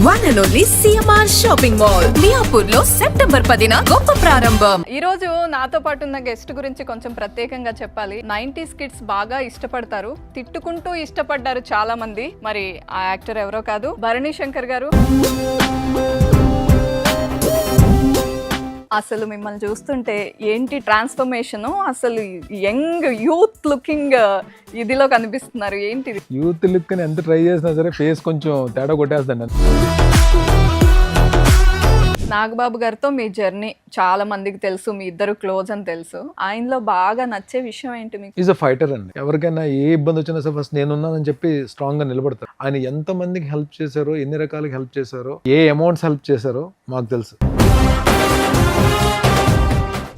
One and only CMR shopping mall Miyapur లో September 10న గొప్ప ప్రారంభం. ఈ రోజు నాతో పాటు ఉన్న గెస్ట్ గురించి కొంచెం ప్రత్యేకంగా చెప్పాలి. 90s కిడ్స్ బాగా ఇష్టపడతారు, తిట్టుకుంటూ ఇష్టపడ్డారు చాలా మంది. మరి ఆ యాక్టర్ ఎవరో కాదు, భరణి శంకర్ గారు. అసలు మిమ్మల్ని చూస్తుంటే ఏంటి ట్రాన్స్ఫర్మేషన్, అసలు యంగ్ యూత్ లుకింగ్ ఇదిలో కనిపిస్తున్నారు. ఏంటిది యూత్ లుక్ ని ఎంత ట్రై చేసినా సరే ఫేస్ కొంచెం తేడా కొట్టేస్తాండి. నాగబాబు గారితో మీ జర్నీ చాలా మందికి తెలుసు, మీ ఇద్దరు క్లోజ్ అని తెలుసు. ఆయనలో బాగా నచ్చే విషయం ఏంటి మీకు? ఈజ్ అ ఫైటర్ అండి. ఎవరికైనా ఏ ఇబ్బంది వచ్చినా సరే ఫస్ట్ నేనున్నానని చెప్పి స్ట్రాంగ్ గా నిలబడతారు. ఆయన ఎంత మందికి హెల్ప్ చేశారో, ఎన్ని రకాలకి హెల్ప్ చేశారో, ఏ అమౌంట్స్ హెల్ప్ చేశారో మాకు తెలుసు.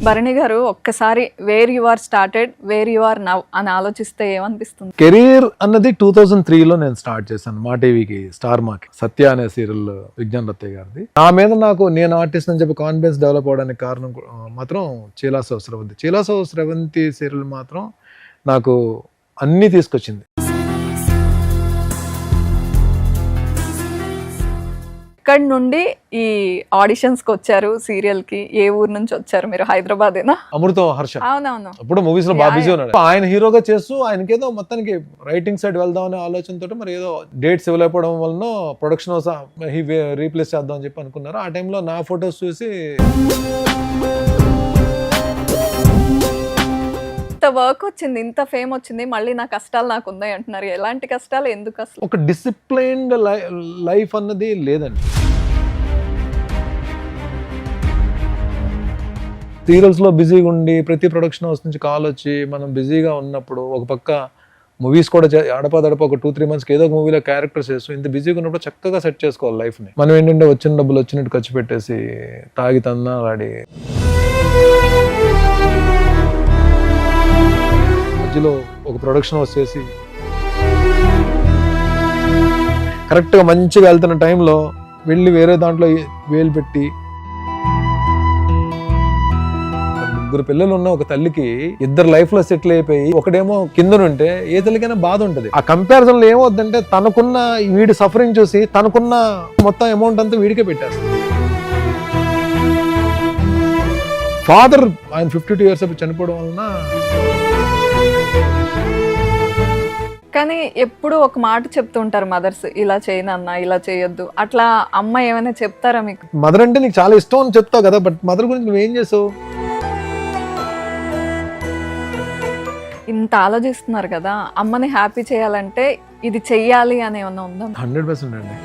భరణి గారు, ఒక్కసారి where you are started, where you are now అని ఆలోచిస్తే ఏమనిపిస్తుంది? కెరీర్ అన్నది 2003లో నేను స్టార్ట్ చేశాను. మా టీవీకి స్టార్ మాకి సత్య అనే సీరియల్ విజ్ఞాన్ రత్తయ్య గారిది. నా మీద నేను ఆర్టిస్ట్ అని చెప్పి కాన్ఫిడెన్స్ డెవలప్ అవడానికి కారణం మాత్రం చీలాసో స్రవంతి. చీలాసో స్రవంతి సీరియల్ మాత్రం నాకు అన్నీ తీసుకొచ్చింది. ఇక్కడ నుండి ఈ ఆడిషన్స్ కి వచ్చారు, సీరియల్ కి. ఏ ఊరు నుంచి వచ్చారు మీరు? హైదరాబాదేనా? అమృతం హర్ష. అవునవును. అప్పుడు మూవీస్ లో బాగా బిజీ ఉన్నాడు. ఆయన హీరోగా చేస్తూ ఆయనకేదో మొత్తానికి రైటింగ్ సైడ్ వెళ్దాం అనే ఆలోచనతో మరి ఏదో డేట్స్ ఇవ్వలేకపోవడం వలన ప్రొడక్షన్ రీప్లేస్ చేద్దాం అని చెప్పి అనుకున్నారు. ఆ టైంలో నా ఫొటోస్ చూసి ఇంత వర్క్ వచ్చింది, ఇంత ఫేమ్ వచ్చింది, మళ్ళీ నా కష్టాలు నాకు ఉన్నాయి అంటున్నారు. ఎలాంటి కష్టాలు, ఎందుకు? అసలు ఒక డిసిప్లైన్డ్ లైఫ్ అన్నది లేదండి. సీరియల్స్ లో బిజీగా ఉండి ప్రతి ప్రొడక్షన్ హౌస్ నుంచి కాల్ వచ్చి మనం బిజీగా ఉన్నప్పుడు, ఒక పక్క మూవీస్ కూడా అడపదడప ఒక 2-3 మంత్స్కి ఏదో ఒక మూవీలో క్యారెక్టర్స్ చేస్తూ ఇంత బిజీగా ఉన్నప్పుడు చక్కగా సెట్ చేసుకోవాలి లైఫ్ని. మనం ఏంటంటే వచ్చిన డబ్బులు వచ్చినట్టు ఖర్చు పెట్టేసి తాగి తన్నాలాడి మధ్యలో ఒక ప్రొడక్షన్ హౌస్ చేసి కరెక్ట్గా మంచిగా వెళ్తున్న టైంలో వెళ్ళి వేరే దాంట్లో వేలు పెట్టి, ముగ్గురు పిల్లలు ఉన్న ఒక తల్లికి ఇద్దరు లైఫ్ లో సెటిల్ అయిపోయి ఒకడేమో కిందనుంటే ఏ తల్లికైనా బాధ ఉంటుంది. ఆ కంపారిజన్ లో ఏమవుతుందంటే తనకున్న వీడి సఫరింగ్ చూసి తనకున్న మొత్తం అమౌంట్ అంతా వీడికే పెట్టేస్తుంది. ఫాదర్ ఆయన 52 years అప్పుడు చనిపోవడం వలన. కానీ ఎప్పుడు ఒక మాట చెప్తుంటారు మదర్స్, ఇలా చేయనన్నా, ఇలా చేయొద్దు. అట్లా అమ్మ ఏమైనా చెప్తారా మీకు? మదర్ అంటే నీకు చాలా ఇష్టం అని చెప్తావు కదా, బట్ మదర్ గురించి నువ్వేం చేసావు? ఇంత ఆలోచిస్తున్నారు కదా, అమ్మని హ్యాపీ చేయాలంటే ఇది చెయ్యాలి అని ఏమన్నా ఉందా? 100% అండి.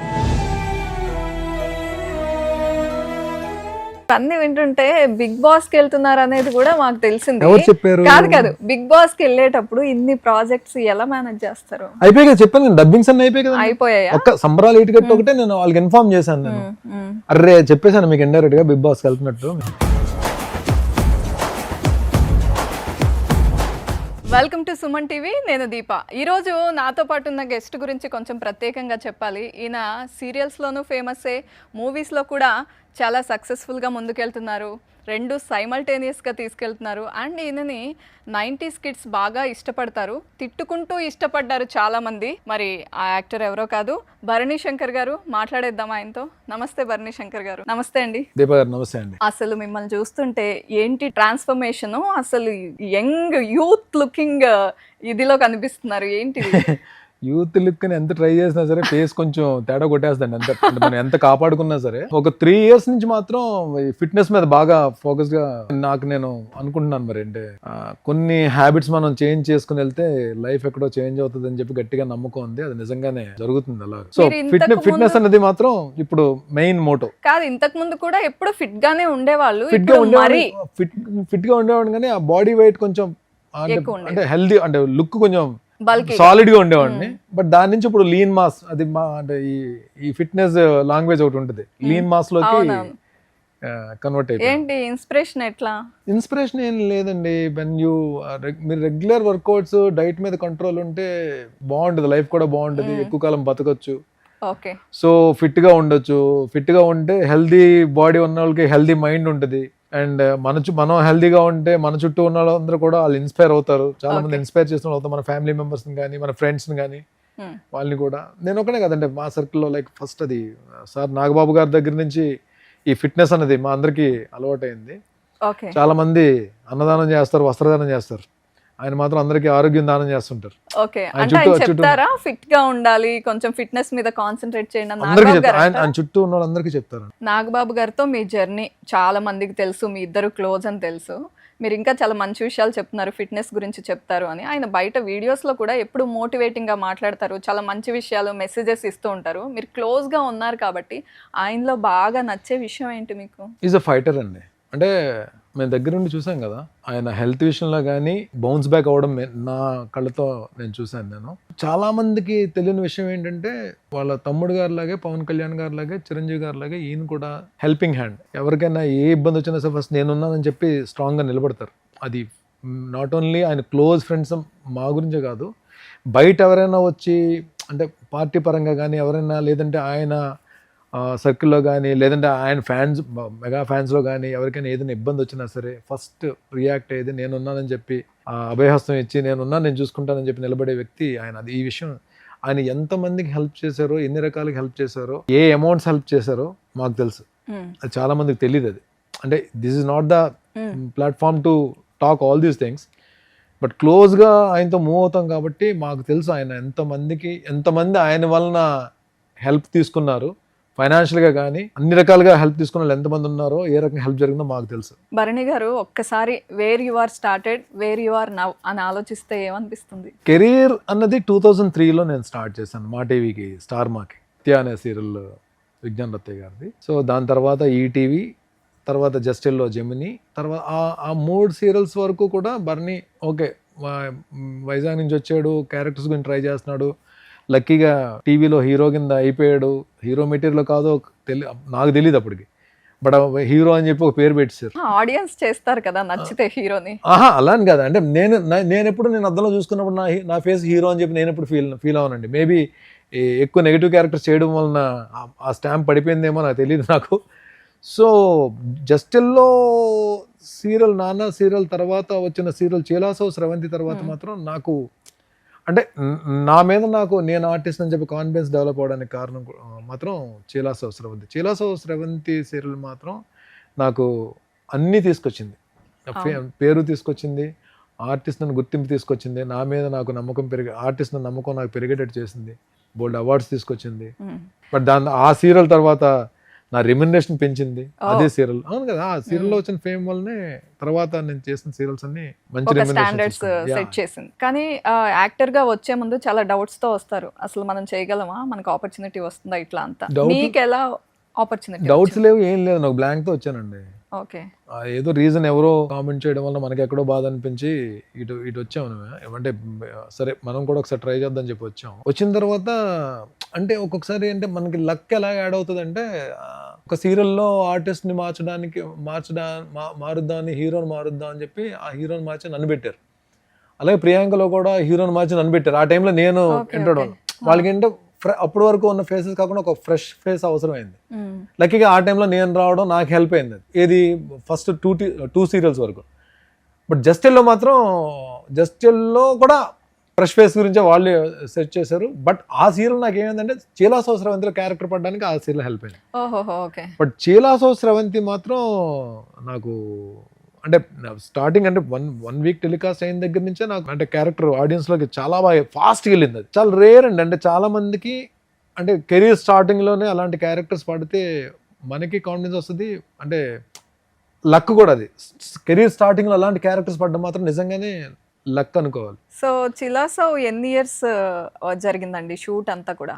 అన్ని వింటుంటే బిగ్ బాస్ కి వెళ్తున్నారు అనేది కూడా మాకు తెలిసింది. ఎవరు చెప్పారు? కాదు, బిగ్ బాస్ కి వెళ్ళేటప్పుడు ఇన్ని ప్రాజెక్ట్స్ ఎలా మేనేజ్ చేస్తారు? అయిపోయి కదా చెప్పాను, డబ్బింగ్స్ అన్ని అయిపోయి కదా. అయిపోయాయా? ఒక్క సంబరాలు ఇటుకట్టు ఒకటే నేను వాళ్ళకి ఇన్ఫార్మ్ చేశాను. నేను అర్రే చెప్పేశాను మీకు ఇండైరెక్ట్ గా బిగ్ బాస్ కి వెళ్తున్నట్టు. వెల్కమ్ టు సుమన్ టీవీ, నేను దీప. ఈరోజు నాతో పాటు ఉన్న గెస్ట్ గురించి కొంచెం ప్రత్యేకంగా చెప్పాలి. ఈయన సీరియల్స్లోనూ ఫేమస్సే, మూవీస్లో కూడా చాలా సక్సెస్ఫుల్గా ముందుకెళ్తున్నారు. రెండు సైమల్టేనియస్గా తీసుకెళ్తున్నారు. అండ్ ఈయనని 90s కిడ్స్ బాగా ఇష్టపడతారు, తిట్టుకుంటూ ఇష్టపడ్డారు చాలా మంది. మరి ఆ యాక్టర్ ఎవరో కాదు, భరణి శంకర్ గారు. మాట్లాడేద్దాం ఆయనతో. నమస్తే భరణి శంకర్ గారు. నమస్తే అండి. దీప గారు నమస్తే అండి. అసలు మిమ్మల్ని చూస్తుంటే ఏంటి ట్రాన్స్ఫర్మేషన్, అసలు యంగ్ యూత్ లుకింగ్ ఇదిలో కనిపిస్తున్నారు. ఏంటిది? యూత్ లుక్ ని ఎంత ట్రై చేసినా సరే ఫేస్ కొంచెం తేడా కొట్టేస్తాండి. అంత మనం ఎంత కాపాడుకున్నా సరే. ఒక 3 years నుంచి మాత్రం ఫిట్నెస్ మీద బాగా ఫోకస్ గా నేను అనుకుంటున్నాను. మరి అంటే కొన్ని హ్యాబిట్స్ మనం చేంజ్ చేసుకుని వెళ్తే లైఫ్ ఎక్కడో చేంజ్ అవుతుంది అని చెప్పి గట్టిగా నమ్మకం ఉంది. అది నిజంగానే జరుగుతుంది అలా. సో ఫిట్నెస్ అనేది మాత్రం ఇప్పుడు మెయిన్ మోటో. కాదు, ఇంతకు ముందు కూడా ఎప్పుడు ఫిట్ గానే ఉండేవాళ్ళు. ఫిట్ గా ఉండేవాడు కానీ ఆ బాడీ వెయిట్ కొంచెం అంటే హెల్దీ, అంటే లుక్ కొంచెం సాలిడ్ గా ఉండేవాడిని. బట్ దాని నుంచి ఇప్పుడు లీన్ మాస్, అది అంటే ఈ ఫిట్నెస్ లాంగ్వేజ్ ఒకటి ఉంటుంది, లీన్ మాస్ లోకి కన్వర్ట్ అయిపోయింది. ఏంటి ఇన్స్పిరేషన్? ఎట్లా ఇన్స్పిరేషన్ ఏం లేదండి. మీరు రెగ్యులర్ వర్కౌట్స్, డైట్ మీద కంట్రోల్ ఉంటే బాగుంటుంది, లైఫ్ కూడా బాగుంటుంది, ఎక్కువ కాలం బతకొచ్చు. ఓకే. సో ఫిట్ గా ఉండొచ్చు. ఫిట్ గా ఉంటే హెల్దీ బాడీ ఉన్న వాళ్ళకి హెల్దీ మైండ్ ఉంటుంది. అండ్ మనం హెల్దీగా ఉంటే మన చుట్టూ ఉన్న వాళ్ళందరూ కూడా వాళ్ళు ఇన్స్పైర్ అవుతారు. చాలా మంది ఇన్స్పైర్ చేస్తున్న అవుతారు, మన ఫ్యామిలీ మెంబర్స్ కానీ మన ఫ్రెండ్స్ కానీ. వాళ్ళని కూడా నేను ఒకనే కదండి మా సర్కిల్లో లైక్ ఫస్ట్ అది సార్ నాగబాబు గారి దగ్గర నుంచి ఈ ఫిట్నెస్ అనేది మా అందరికీ అలవాటైంది. ఓకే. చాలా మంది అన్నదానం చేస్తారు, వస్త్రదానం చేస్తారు, ఆయన మాత్రం అందరికీ ఆరోగ్యం దానం చేస్తుంటారు. ఓకే, అంటే ఆయన చెప్తారా ఫిట్ గా ఉండాలి, కొంచెం ఫిట్నెస్ మీద కాన్సన్ట్రేట్ చేయండి అని అందరికీ నాగబాబు చెప్తారు, గారు ఆయన చుట్టూ ఉన్న వాళ్ళందరికీ చెప్తారు. నాగబాబు గారితో మీ జర్నీ చాలా మందికి తెలుసు, మీ ఇద్దరు క్లోజ్ అని తెలుసు, మీరు ఇంకా చాలా మంచి విషయాలు చెప్తున్నారు, ఫిట్నెస్ గురించి చెప్తారు అని. ఆయన బయట వీడియోస్లో కూడా ఎప్పుడు మోటివేటింగ్గా మాట్లాడతారు, చాలా మంచి విషయాలు మెసేజెస్ ఇస్తూ ఉంటారు. మీరు క్లోజ్గా ఉన్నారు కాబట్టి ఆయనలో బాగా నచ్చే విషయం ఏంటి మీకు? ఈజ్ అ ఫైటర్ అండి. అంటే మేము దగ్గర నుండి చూసాం కదా, ఆయన హెల్త్ విషయంలో కానీ బౌన్స్ బ్యాక్ అవ్వడం నా కళ్ళతో నేను చూశాను. నేను చాలా మందికి తెలియని విషయం ఏంటంటే వాళ్ళ తమ్ముడు గారి లాగే, పవన్ కళ్యాణ్ గారి లాగే, చిరంజీవి గారి లాగే ఈయన కూడా హెల్పింగ్ హ్యాండ్. ఎవరికైనా ఏ ఇబ్బంది వచ్చినా సరే ఫస్ట్ నేనున్నానని చెప్పి స్ట్రాంగ్గా నిలబడతారు. అది నాట్ ఓన్లీ ఆయన క్లోజ్ ఫ్రెండ్స్ మా గురించే కాదు, బయట ఎవరైనా వచ్చి అంటే పార్టీ పరంగా కానీ ఎవరైనా, లేదంటే ఆయన సర్కిల్లో కానీ, లేదంటే ఆయన ఫ్యాన్స్ మెగా ఫ్యాన్స్లో కానీ ఎవరికైనా ఏదైనా ఇబ్బంది వచ్చినా సరే ఫస్ట్ రియాక్ట్ అయ్యేది నేనున్నానని చెప్పి, అభయహస్తం ఇచ్చి నేను చూసుకుంటానని చెప్పి నిలబడే వ్యక్తి ఆయన. అది ఈ విషయం ఆయన ఎంతమందికి హెల్ప్ చేశారో, ఎన్ని రకాలుగా హెల్ప్ చేశారో, ఏ అమౌంట్స్ హెల్ప్ చేశారో మాకు తెలుసు. అది చాలా మందికి తెలియదు. అది అంటే this is not the platform to talk all these things, but క్లోజ్గా ఆయనతో మూవ్ అవుతాం కాబట్టి మాకు తెలుసు ఆయన ఎంతమంది ఆయన వలన హెల్ప్ తీసుకున్నారు, ఫైనాన్షియల్గా కానీ అన్ని రకాలుగా హెల్ప్ తీసుకున్న వాళ్ళు ఎంతమంది ఉన్నారో, ఏ రకంగా హెల్ప్ జరిగిందో మాకు తెలుసు. భరణి గారు ఒక్కసారి where you are started, where you are now అని ఆలోచిస్తే ఏమనిపిస్తుంది? కెరీర్ అన్నది 2003లో నేను స్టార్ట్ చేశాను మా టీవీకి, స్టార్ మాకి నిత్య అనే సీరియల్ విజ్ఞాన్ రత్తయ్య గారిది. సో దాని తర్వాత ఈటీవీ, తర్వాత జస్టిల్లో జెమిని, తర్వాత ఆ 3 సీరియల్స్ వరకు కూడా భరణి ఓకే వైజాగ్ నుంచి వచ్చాడు, క్యారెక్టర్స్ గురించి ట్రై చేస్తున్నాడు, లక్కీగా టీవీలో హీరో కింద అయిపోయాడు. హీరో మెటీరియల్ కాదో నాకు తెలియదు అప్పటికి, బట్ హీరో అని చెప్పి ఒక పేరు పెట్టారు. ఆడియన్స్ చేస్తారు కదా నచ్చితే హీరోని. అలా అని కాదు, అంటే నేను ఎప్పుడు అద్దంలో చూసుకున్నప్పుడు నా ఫేస్ హీరో అని చెప్పి నేను ఎప్పుడు ఫీల్ అవునండి. మేబీ ఎక్కువ నెగిటివ్ క్యారెక్టర్స్ చేయడం వలన ఆ స్టాంప్ పడిపోయిందేమో నాకు తెలియదు నాకు. సో జస్టిల్లో సీరియల్, నాన్న సీరియల్ తర్వాత వచ్చిన సీరియల్ చీలాసో స్రవంతి తర్వాత మాత్రం నాకు అంటే నా మీద నేను ఆర్టిస్ట్ అని చెప్పి కాన్ఫిడెన్స్ డెవలప్ అవడానికి కారణం మాత్రం చీలాసో స్రవంతి సీరియల్ మాత్రం నాకు అన్నీ తీసుకొచ్చింది. పేరు తీసుకొచ్చింది, ఆర్టిస్ట్ నన్ను గుర్తింపు తీసుకొచ్చింది, నా మీద నాకు నమ్మకం ఆర్టిస్ట్ నమ్మకం నాకు పెరిగేటట్టు చేసింది, బోల్డ్ అవార్డ్స్ తీసుకొచ్చింది. బట్ ఆ సీరియల్ తర్వాత నా రెమ్యునరేషన్ పెంచింది అదే సీరియల్. అవును కదా, ఆ సీరియల్లో వచ్చిన ఫేమ్ వల్లనే తర్వాత నేను చేసిన సీరియల్స్ అన్ని మంచి స్టాండర్డ్స్ సెట్ చేసింది. కానీ యాక్టర్ గా వచ్చే ముందు చాలా డౌట్స్ తో వస్తారు, అసలు మనం చేయగలమా, మనకు ఆపర్చునిటీ వస్తుందా, ఇట్లా అంతా. మీకు ఎలా ఆపర్చునిటీ? డౌట్స్ లేవు, ఏం లేదు, నాకు బ్లాంక్ తో వచ్చానండి. ఓకే, ఏదో రీజన్ ఎవరో కామెంట్ చేయడం వల్ల మనకి ఎక్కడో బాధ అనిపించి ఇటు వచ్చాము. అంటే సరే మనం కూడా ఒకసారి ట్రై చేద్దాం చెప్పి వచ్చాము. వచ్చిన తర్వాత అంటే ఒక్కొక్కసారి అంటే మనకి లక్ ఎలా యాడ్ అవుతుంది అంటే, ఒక సీరియల్లో ఆర్టిస్ట్ని మారుద్దామని హీరోని మారుద్దాం అని చెప్పి ఆ హీరోని మార్చి నన్ను పెట్టారు. అలాగే ప్రియాంకలో కూడా హీరోని మార్చి నన్ను పెట్టారు. ఆ టైంలో నేను ఎంటర్ వాళ్ళకి ఏంటో అప్పటి వరకు ఉన్న ఫేసెస్ కాకుండా ఒక ఫ్రెష్ ఫేస్ అవసరమైంది. లక్కీగా ఆ టైంలో నేను రావడం నాకు హెల్ప్ అయింది. ఏది ఫస్ట్ 2 సీరియల్స్ వరకు. బట్ జస్టిల్లో కూడా ఫ్రెష్ ఫేస్ గురించి వాళ్ళు సెట్ చేశారు. బట్ ఆ సీరియల్ నాకు ఏమైందంటే చీలాసో స్రవంతిలో క్యారెక్టర్ పడడానికి ఆ సీరియల్ హెల్ప్ అయింది. బట్ చీలాసో స్రవంతి మాత్రం నాకు అంటే స్టార్టింగ్ అంటే వన్ వీక్ టెలికాస్ట్ అయిన దగ్గర నుంచే నాకు అంటే క్యారెక్టర్ ఆడియన్స్లోకి చాలా బాగా ఫాస్ట్గా వెళ్ళింది. అది చాలా రేర్ అండి. అంటే చాలా మందికి అంటే కెరీర్ స్టార్టింగ్లోనే అలాంటి క్యారెక్టర్స్ పడితే మనకి కాన్ఫిడెన్స్ వస్తుంది, అంటే లక్ కూడా. అది కెరీర్ స్టార్టింగ్లో అలాంటి క్యారెక్టర్స్ పడడం మాత్రం నిజంగానే లక్ అనుకోవాలి. సో చిలాసో ఎన్ని ఇయర్స్ జరిగిందండి షూట్ అంతా కూడా?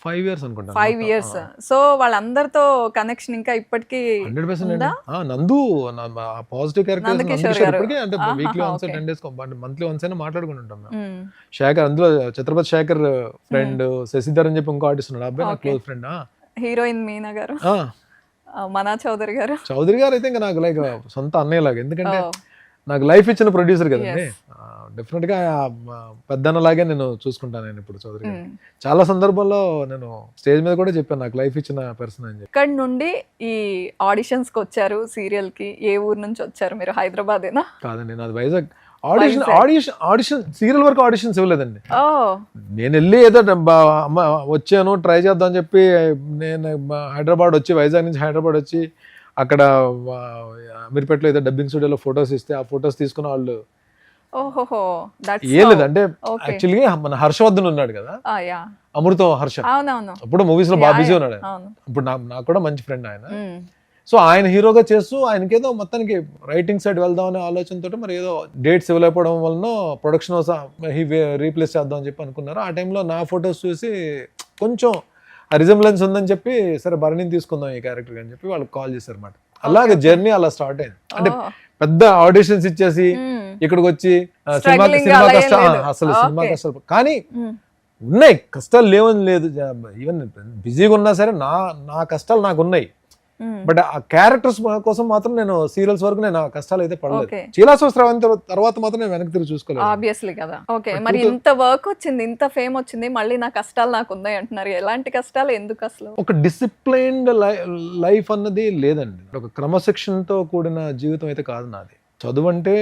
5 years అనుకుంటా. 5 years. సో వాళ్ళందరితో కనెక్షన్ ఇంకా ఇప్పటికీ 100%. నందు పాజిటివ్ క్యారెక్టర్ ఇప్పటికీ అంటే weekly once 10 days monthly once అయినా మాట్లాడుకుంటుంటాం మేము. శేఖర్, అందులో ఛత్రపతి శేఖర్ ఫ్రెండ్ శశిధర్ అని చెప్పి ఇంకో ఆర్టిస్ట్ ఉన్నాడు, అబ్బాయి నా క్లోజ్ ఫ్రెండ్. హీరోయిన్ మీనా గారు, మనా చౌదరి గారు అయితే ఇంకా నాకు లైక్ సొంత అన్నయ్య లాగా, ఎందుకంటే నాకు లైఫ్ ఇచ్చిన ప్రొడ్యూసర్ కదండి. డెఫినెట్గా పెద్దన్నలాగే నేను చూసుకుంటాను. నేను ఇప్పుడు చౌదరి గారు చాలా సందర్భాల్లో నేను స్టేజ్ మీద కూడా చెప్పాను, నాకు లైఫ్ ఇచ్చిన పర్సన్ అని చెప్పి. ఇక్కడ నుండి ఈ ఆడిషన్స్కి వచ్చారు సీరియల్కి. ఏ ఊరు నుంచి వచ్చారు మీరు? హైదరాబాదేనా? కాదండి, నాది వైజాగ్. ఆడిషన్ సీరియల్ వరకు ఆడిషన్స్ ఇవ్వలేదండి. ఓ నేను వెళ్ళి ఏదో అమ్మ వచ్చాను ట్రై చేద్దాం అని చెప్పి నేను హైదరాబాద్ వచ్చి, వైజాగ్ నుంచి హైదరాబాద్ వచ్చి అక్కడ అమీర్పేటలో ఏదో డబ్బింగ్ స్టూడియోలో ఫొటోస్ ఇస్తే ఆ ఫొటోస్ తీసుకున్న వాళ్ళు ఓహోహో ఏం లేదు. అంటే యాక్చువల్లీ మన హర్షవర్ధన్ ఉన్నాడు కదా, అమృతం హర్ష, అవునవును అప్పుడు మూవీస్ లో బాగా బిజీ ఉన్నాడు. ఇప్పుడు నాకు కూడా మంచి ఫ్రెండ్ ఆయన. సో ఆయన హీరోగా చేస్తూ ఆయనకేదో మొత్తానికి రైటింగ్ సైడ్ వెళ్దాం అనే ఆలోచనతో మరి ఏదో డేట్స్ ఇవ్వలేకపోవడం వలన ప్రొడక్షన్ రీప్లేస్ చేద్దాం అని చెప్పి అనుకున్నారు. ఆ టైంలో నా ఫొటోస్ చూసి కొంచెం రిజంబ్లెన్స్ ఉందని చెప్పి సరే భరణిని తీసుకుందాం ఈ క్యారెక్టర్ అని చెప్పి వాళ్ళకి కాల్ చేశారు అన్నమాట. అలాగే జర్నీ అలా స్టార్ట్ అయింది. అంటే పెద్ద ఆడిషన్స్ ఇచ్చేసి ఇక్కడికి వచ్చి సినిమా కష్టాలు, అసలు సినిమా కష్టాలు కానీ ఉన్నాయి, కష్టాలు లేవని లేదు. ఈవెన్ బిజీగా ఉన్నా సరే నా కష్టాలు నాకు ఉన్నాయి. బట్ ఆ క్యారెక్టర్స్ కోసం మాత్రం నేను సీరియల్స్ వరకు నేను ఆ కష్టాలు అయితే పడలేదు. చీలాసోత్సవం తర్వాత మాత్రం నేను వెనక్కి తిరిగి చూసుకోలేదు. ఆబ్వియస్లీ కదా. ఓకే, మరి ఇంత వర్క్ వచ్చింది, ఇంత ఫేమ్ వచ్చింది, మళ్ళీ నా కష్టాలు నాకు ఉన్నాయి అంటున్నారు. ఎలాంటి కష్టాలు, ఎందుకు అసలు? ఒక డిసిప్లైన్డ్ లైఫ్ అన్నది లేదండి. ఒక క్రమశిక్షణతో కూడిన జీవితం అయితే కాదు నాది. చదువు అంటే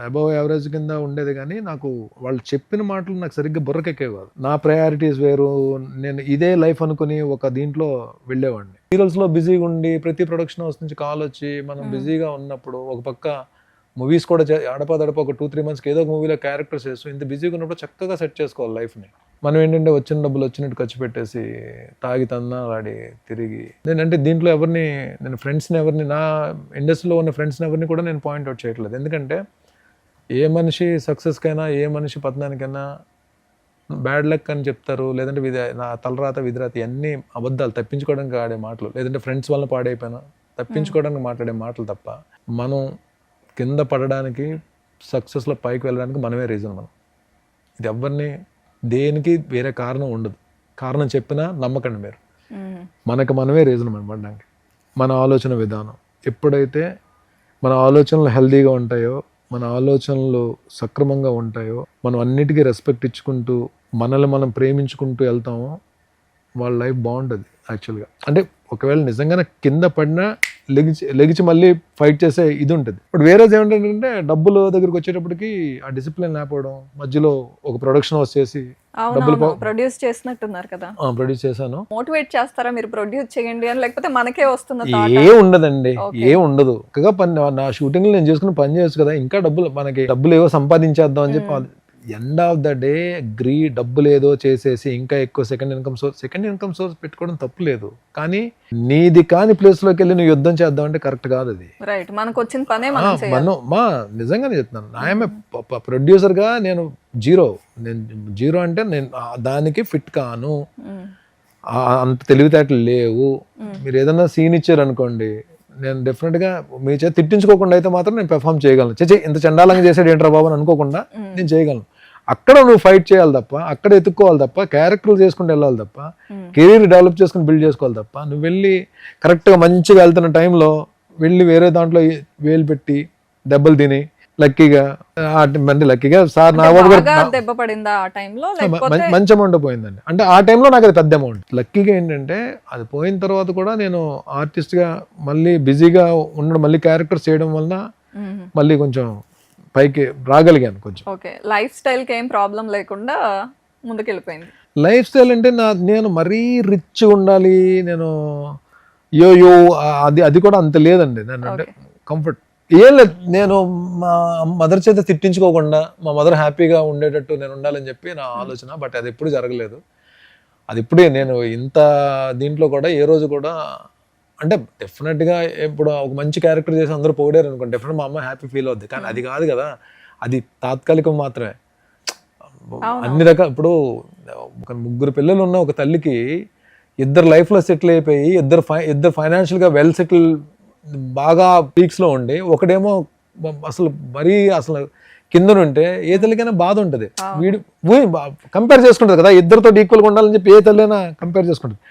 అబవ్ యావరేజ్ కింద ఉండేది, కానీ నాకు వాళ్ళు చెప్పిన మాటలు నాకు సరిగ్గా బుర్రకెక్కేవి కాదు. నా ప్రయారిటీస్ వేరు, నేను ఇదే లైఫ్ అనుకుని ఒక దీంట్లో వెళ్ళేవాడిని. సీరియల్స్ లో బిజీగా ఉండి ప్రతి ప్రొడక్షన్ హౌస్ నుంచి కాల్ వచ్చి మనం బిజీగా ఉన్నప్పుడు, ఒక పక్క మూవీస్ కూడా అడపదడప ఒక 2-3 months ఏదో ఒక మూవీలో క్యారెక్టర్స్ వేస్తూ ఇంత బిజీగా ఉన్నప్పుడు చక్కగా సెట్ చేసుకోవాలి లైఫ్ని. మనం ఏంటంటే వచ్చిన డబ్బులు వచ్చినట్టు ఖర్చు పెట్టేసి తాగి తన్నాలాడి తిరిగి, నేనంటే దీంట్లో నేను ఫ్రెండ్స్ని ఎవరిని, నా ఇండస్ట్రీలో ఉన్న ఫ్రెండ్స్ని ఎవరిని కూడా నేను పాయింట్అవుట్ చేయట్లేదు. ఎందుకంటే ఏ మనిషి సక్సెస్కైనా, ఏ మనిషి పతనానికైనా బ్యాడ్ లక్ అని చెప్తారు, లేదంటే నా తలరాత విధిరాత, అన్ని అబద్ధాలు, తప్పించుకోవడానికి ఆడే మాటలు, లేదంటే ఫ్రెండ్స్ వల్ల పాడైపోయినా తప్పించుకోవడానికి మాట్లాడే మాటలు తప్ప, మనం కింద పడడానికి, సక్సెస్లో పైకి వెళ్ళడానికి మనమే రీజన్. మనం ఇది ఎవరిని దేనికి వేరే కారణం ఉండదు. కారణం చెప్పినా నమ్మకండి మీరు, మనకు మనమే రీజన్ మనం పడడానికి. మన ఆలోచన విధానం ఎప్పుడైతే మన ఆలోచనలు హెల్దీగా ఉంటాయో, మన ఆలోచనలు సక్రమంగా ఉంటాయో, మనం అన్నిటికీ రెస్పెక్ట్ ఇచ్చుకుంటూ మనల్ని మనం ప్రేమించుకుంటూ వెళ్తామో వాళ్ళ లైఫ్ బాగుంటుంది యాక్చువల్గా. అంటే ఒకవేళ నిజంగానే కింద పడినా లెగిచి మళ్ళీ ఫైట్ చేసే ఇది ఉంటుంది. ఇప్పుడు వేరే ఏమిటంటే డబ్బులు దగ్గరికి వచ్చేటప్పటికి ఆ డిసిప్లిన్ లేకపోవడం, మధ్యలో ఒక ప్రొడక్షన్ హౌస్ చేసి డబ్బులు ప్రొడ్యూస్ చేసినట్టున్నారు కదా. ప్రొడ్యూస్ చేశాను. మోటివేట్ చేస్తారా మీరు ప్రొడ్యూస్ చేయండి అని, లేకపోతే మనకే వస్తుంది? ఏ ఉండదండి, ఏ ఉండదు. నా షూటింగ్ నేను చేసుకుని పని చేయొచ్చు కదా, ఇంకా మనకి డబ్బులు ఏవో సంపాదించేద్దాం అని చెప్పి ఎండ్ ఆఫ్ ద డే డబ్బులు ఏదో చేసేసి ఇంకా ఎక్కువ సెకండ్ ఇన్కమ్ సోర్స్ పెట్టుకోవడం తప్పు లేదు. కానీ నీది కాని ప్లేస్ లోకి వెళ్ళి నువ్వు యుద్ధం చేద్దాం అంటే కరెక్ట్ కాదు. అది రైట్, మనకు వచ్చిన పనే నిజంగానే చెప్తున్నాను. ఐఎమ్ ప్రొడ్యూసర్ గా నేను జీరో అంటే నేను దానికి ఫిట్ కాను, అంత తెలివితేటలు లేవు. మీరు ఏదైనా సీన్ ఇచ్చారు అనుకోండి, నేను డెఫినెట్గా మీ చేతి తిట్టించుకోకుండా అయితే మాత్రం నేను పెర్ఫామ్ చేయగలను. ఇంత చండాలంగా చేసాడు ఏంట్రా బాబు అని అనుకోకుండా నేను చేయగలను. అక్కడ నువ్వు ఫైట్ చేయాలి తప్ప, అక్కడ ఎత్తుక్కోవాలి తప్ప, క్యారెక్టర్లు చేసుకుంటూ వెళ్ళాలి తప్ప, కెరీర్ డెవలప్ చేసుకుని బిల్డ్ చేసుకోవాలి తప్ప, నువ్వు వెళ్ళి కరెక్ట్గా మంచిగా వెళ్తున్న టైంలో వెళ్ళి వేరే దాంట్లో వేలు పెట్టి దెబ్బలు తిని లక్కీగా సార్ నా దెబ్బ పడిందా ఆ టైంలో? మంచి అమౌంట్ పోయిందండి. అంటే ఆ టైంలో నాకు అది పెద్ద అమౌంట్. లక్కీగా ఏంటంటే అది పోయిన తర్వాత కూడా నేను ఆర్టిస్ట్గా మళ్ళీ బిజీగా ఉండడం, మళ్ళీ క్యారెక్టర్స్ చేయడం వలన మళ్ళీ కొంచెం పైకి రాగలిగాను కొంచెం. ఓకే, లైఫ్ స్టైల్కి ఏం ప్రాబ్లం లేకుండా ముందుకెళ్ళిపోయింది. లైఫ్ స్టైల్ అంటే నేను మరీ రిచ్ ఉండాలి, నేను అది కూడా అంత లేదండి. నేను అంటే కంఫర్ట్ ఏం లేదు. నేను మా మదర్ చేత తిట్టించుకోకుండా మా మదర్ హ్యాపీగా ఉండేటట్టు నేను ఉండాలని చెప్పి నా ఆలోచన. బట్ అది ఎప్పుడు జరగలేదు. అది ఇప్పుడే నేను ఇంత దీంట్లో కూడా ఏ రోజు కూడా అంటే డెఫినెట్గా ఇప్పుడు ఒక మంచి క్యారెక్టర్ చేసి అందరూ పోడారు అనుకోండి, డెఫినెట్ మా అమ్మ హ్యాపీ ఫీల్ అవుద్ది. కానీ అది కాదు కదా, అది తాత్కాలికం మాత్రమే. అన్ని రకాల ఇప్పుడు ఒక 3 పిల్లలు ఉన్న ఒక తల్లికి 2 లైఫ్లో సెటిల్ అయిపోయి, ఇద్దరు ఫైనాన్షియల్గా వెల్ సెటిల్ బాగా పీక్స్లో ఉండి, ఒకడేమో అసలు అసలు కింద ఉంటే ఏ తల్లికైనా బాధ ఉంటుంది. వీడు కంపేర్ చేసుకుంటుంది కదా, ఇద్దరితో ఈక్వల్గా ఉండాలని చెప్పి ఏ తల్లి కంపేర్ చేసుకుంటుంది.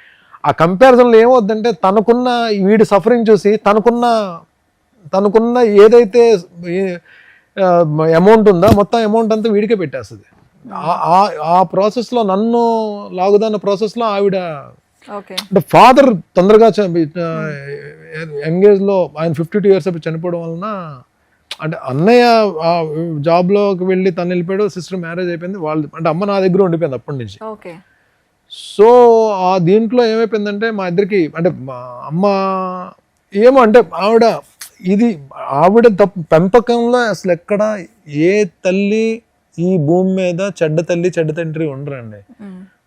ఆ కంపారిజన్లో ఏమవుద్దంటే తనకున్న వీడి సఫరింగ్ చూసి తనకున్న ఏదైతే అమౌంట్ ఉందో మొత్తం అమౌంట్ అంతా వీడికే పెట్టేస్తుంది. ఆ ప్రాసెస్లో నన్ను లాగుదాన్న ప్రాసెస్లో ఆవిడ అంటే ఫాదర్ తొందరగా యంగ్ ఏజ్లో ఆయన 52 years చనిపోవడం వలన అంటే అన్నయ్య జాబ్లోకి వెళ్ళి తను వెళ్ళిపోయాడు, సిస్టర్ మ్యారేజ్ అయిపోయింది, వాళ్ళు అంటే అమ్మ నా దగ్గర ఉండిపోయింది అప్పటి నుంచి. ఓకే. సో ఆ దీంట్లో ఏమైపోయిందంటే మా ఇద్దరికి అంటే మా అమ్మ ఏమో అంటే ఆవిడ పెంపకంలో అసలు ఎక్కడ ఏ తల్లి ఈ భూమి మీద చెడ్డ తల్లి చెడ్డ తండ్రి ఉండరండి.